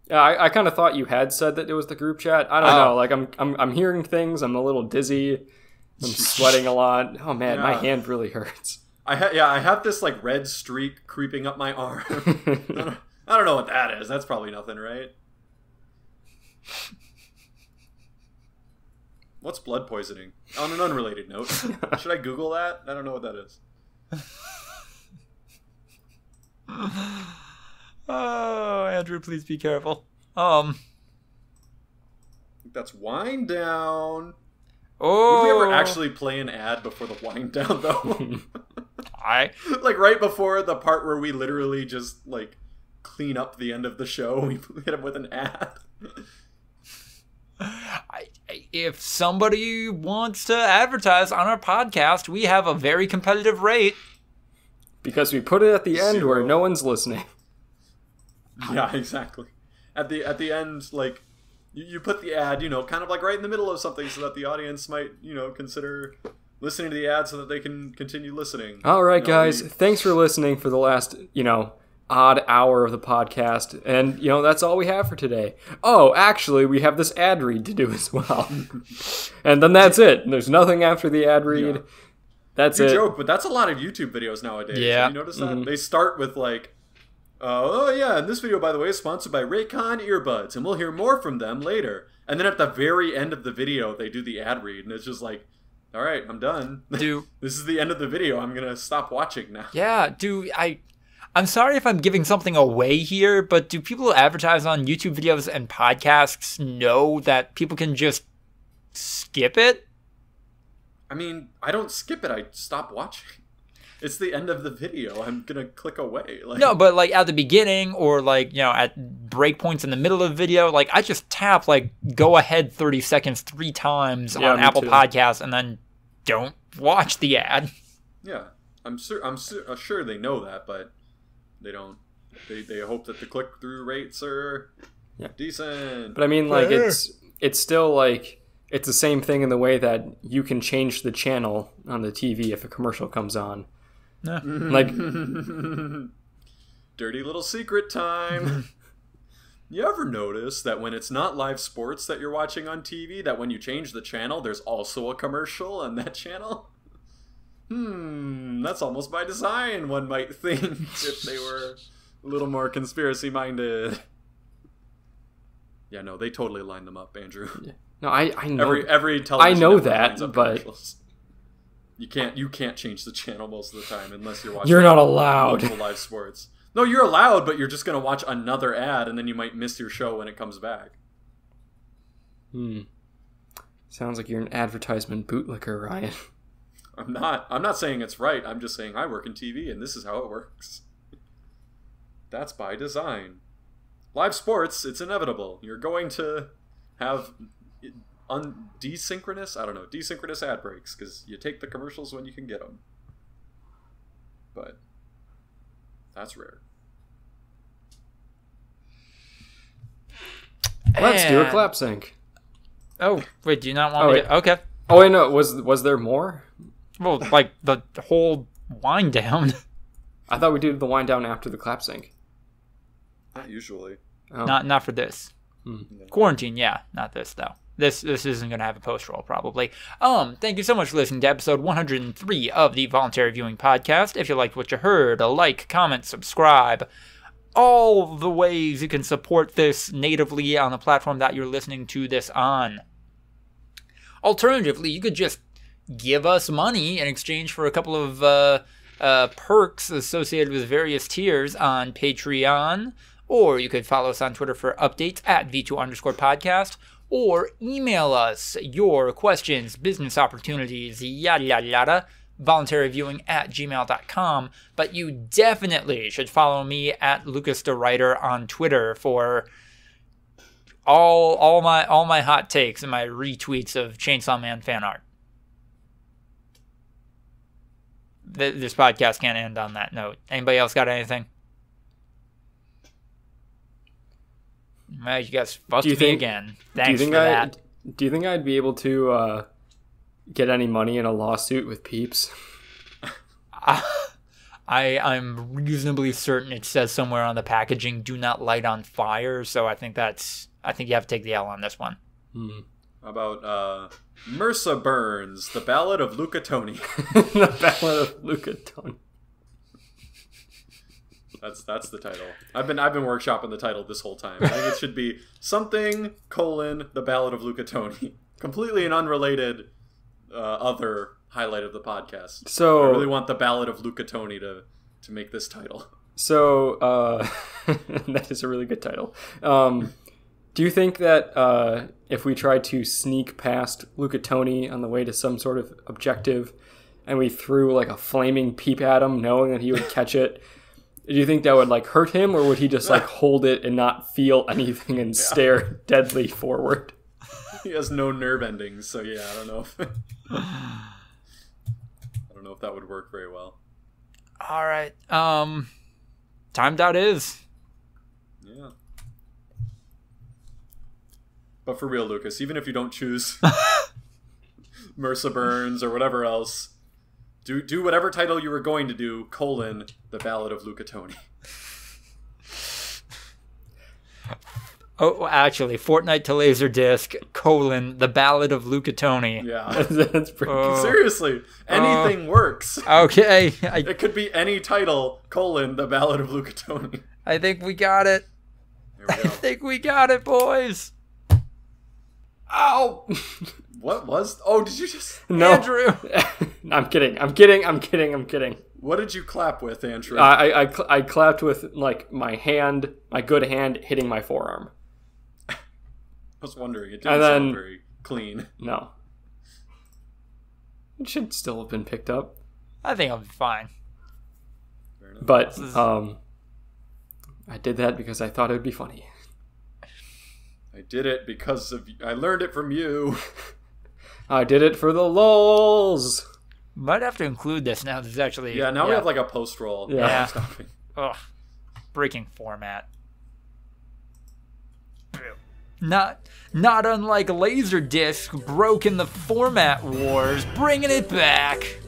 Yeah, I kind of thought you had said that it was the group chat. I don't know. Like I'm hearing things. I'm a little dizzy. I'm sweating a lot. Oh man, my hand really hurts. I have this like red streak creeping up my arm. I don't know what that is. That's probably nothing, right? What's blood poisoning? On an unrelated note, should I Google that? I don't know what that is. Oh, Andrew, please be careful. That's wind down. Oh, would we ever actually play an ad before the wind down though? Like right before the part where we literally just like clean up the end of the show, we hit him with an ad. If somebody wants to advertise on our podcast, we have a very competitive rate. Because we put it at the end where no one's listening. Yeah, exactly. At the end, like, you put the ad, kind of like right in the middle of something so that the audience might, consider listening to the ad so that they can continue listening. All right, guys. Thanks for listening for the last, odd hour of the podcast. And, that's all we have for today. Oh, actually, we have this ad read to do as well. And then that's it. There's nothing after the ad read. Yeah. That's you it. joke, but that's a lot of YouTube videos nowadays. Yeah. Have you noticed that? They start with like, oh yeah, and this video, by the way, is sponsored by Raycon earbuds, and we'll hear more from them later. And then at the very end of the video, they do the ad read, and it's just like, all right, I'm done. Do This is the end of the video. I'm gonna stop watching now. yeah, I'm sorry if I'm giving something away here, but do people who advertise on YouTube videos and podcasts know that people can just skip it? I mean, I don't skip it. I stop watching. It's the end of the video. I'm gonna click away. Like, No, but like at the beginning or like, at break points in the middle of the video, like I just tap like go ahead 30 seconds 3 times Yeah, on me Apple too. Podcasts and then don't watch the ad. yeah, I'm sure they know that, but they don't. They hope that the click-through rates are decent. But I mean, like, it's still like it's the same thing in the way that you can change the channel on the TV if a commercial comes on. Yeah. Like, Dirty little secret time. You ever notice that when it's not live sports that you're watching on TV, that when you change the channel, there's also a commercial on that channel? That's almost by design, one might think, if they were a little more conspiracy-minded. Yeah, no, they totally lined them up, Andrew. no, I know. Every television I know network that, lines up but- commercials. You can't change the channel most of the time unless you're watching. You're not allowed. multiple live sports. No, you're allowed, but you're just gonna watch another ad, and then you might miss your show when it comes back. Sounds like you're an advertisement bootlicker, Ryan. I'm not saying it's right. I'm just saying I work in TV, and this is how it works. That's by design. Live sports, it's inevitable. You're going to have desynchronous ad breaks, because you take the commercials when you can get them. But that's rare. Let's do a And- clap sync. Oh, wait, do you not want me to? Okay. Oh wait, no. Was there more? Well, like the whole wind down. I thought we did the wind down after the clap sync. Not usually. Oh. Not for this. Quarantine, yeah. Not this, though. This isn't going to have a post-roll, probably. Thank you so much for listening to episode 103 of the Voluntary Viewing Podcast. If you liked what you heard, like, comment, subscribe. All the ways you can support this natively on the platform that you're listening to this on. Alternatively, you could just give us money in exchange for a couple of perks associated with various tiers on Patreon. Or you could follow us on Twitter for updates at V2_podcast. Or email us your questions, business opportunities, yada yada yada, voluntaryviewing@gmail.com. But you definitely should follow me at Lucas the Writer on Twitter for all my hot takes and my retweets of Chainsaw Man fan art. This podcast can't end on that note. Anybody else got anything? Well, you guys fucked me again. Thanks for that. Do you think I'd be able to get any money in a lawsuit with Peeps? I'm reasonably certain it says somewhere on the packaging, "Do not light on fire." So I think you have to take the L on this one. How about MRSA Burns, the Ballad of Luca Toni. The Ballad of Luca Toni. That's the title. I've been workshopping the title this whole time. I think it should be something : the Ballad of Luca Toni. Completely an unrelated other highlight of the podcast. So I really want the Ballad of Luca Toni to make this title. So that is a really good title. Do you think that if we tried to sneak past Luca Toni on the way to some sort of objective, and we threw like a flaming peep at him, knowing that he would catch it? Do you think that would like hurt him, or would he just like hold it and not feel anything and stare deadly forward? He has no nerve endings, so yeah, I don't know if that would work very well. All right. Timed out is. Yeah. But for real, Lucas, even if you don't choose MRSA Burns or whatever else, do whatever title you were going to do, : the Ballad of Luca Toni. Oh, actually, Fortnite to Laserdisc, the Ballad of Luca Toni. Yeah. That's pretty good. Seriously, anything works. Okay. It could be any title, the Ballad of Luca Toni. I think we got it. Here we I go. think we got it, boys. Ow! What was... Oh, did you just... No. Andrew. I'm kidding. What did you clap with, Andrew? I clapped with, like, my good hand hitting my forearm. I was wondering. It didn't sound very clean. No. It should still have been picked up. I think I'll be fine. Fair enough. But, I did that because I thought it would be funny. I did it because I learned it from you. I did it for the lulz. Might have to include this now. This is actually... Yeah, now we have like a post-roll. Yeah. Stopping. Ugh. Breaking format. Not unlike Laserdisc broke in the format wars, bringing it back.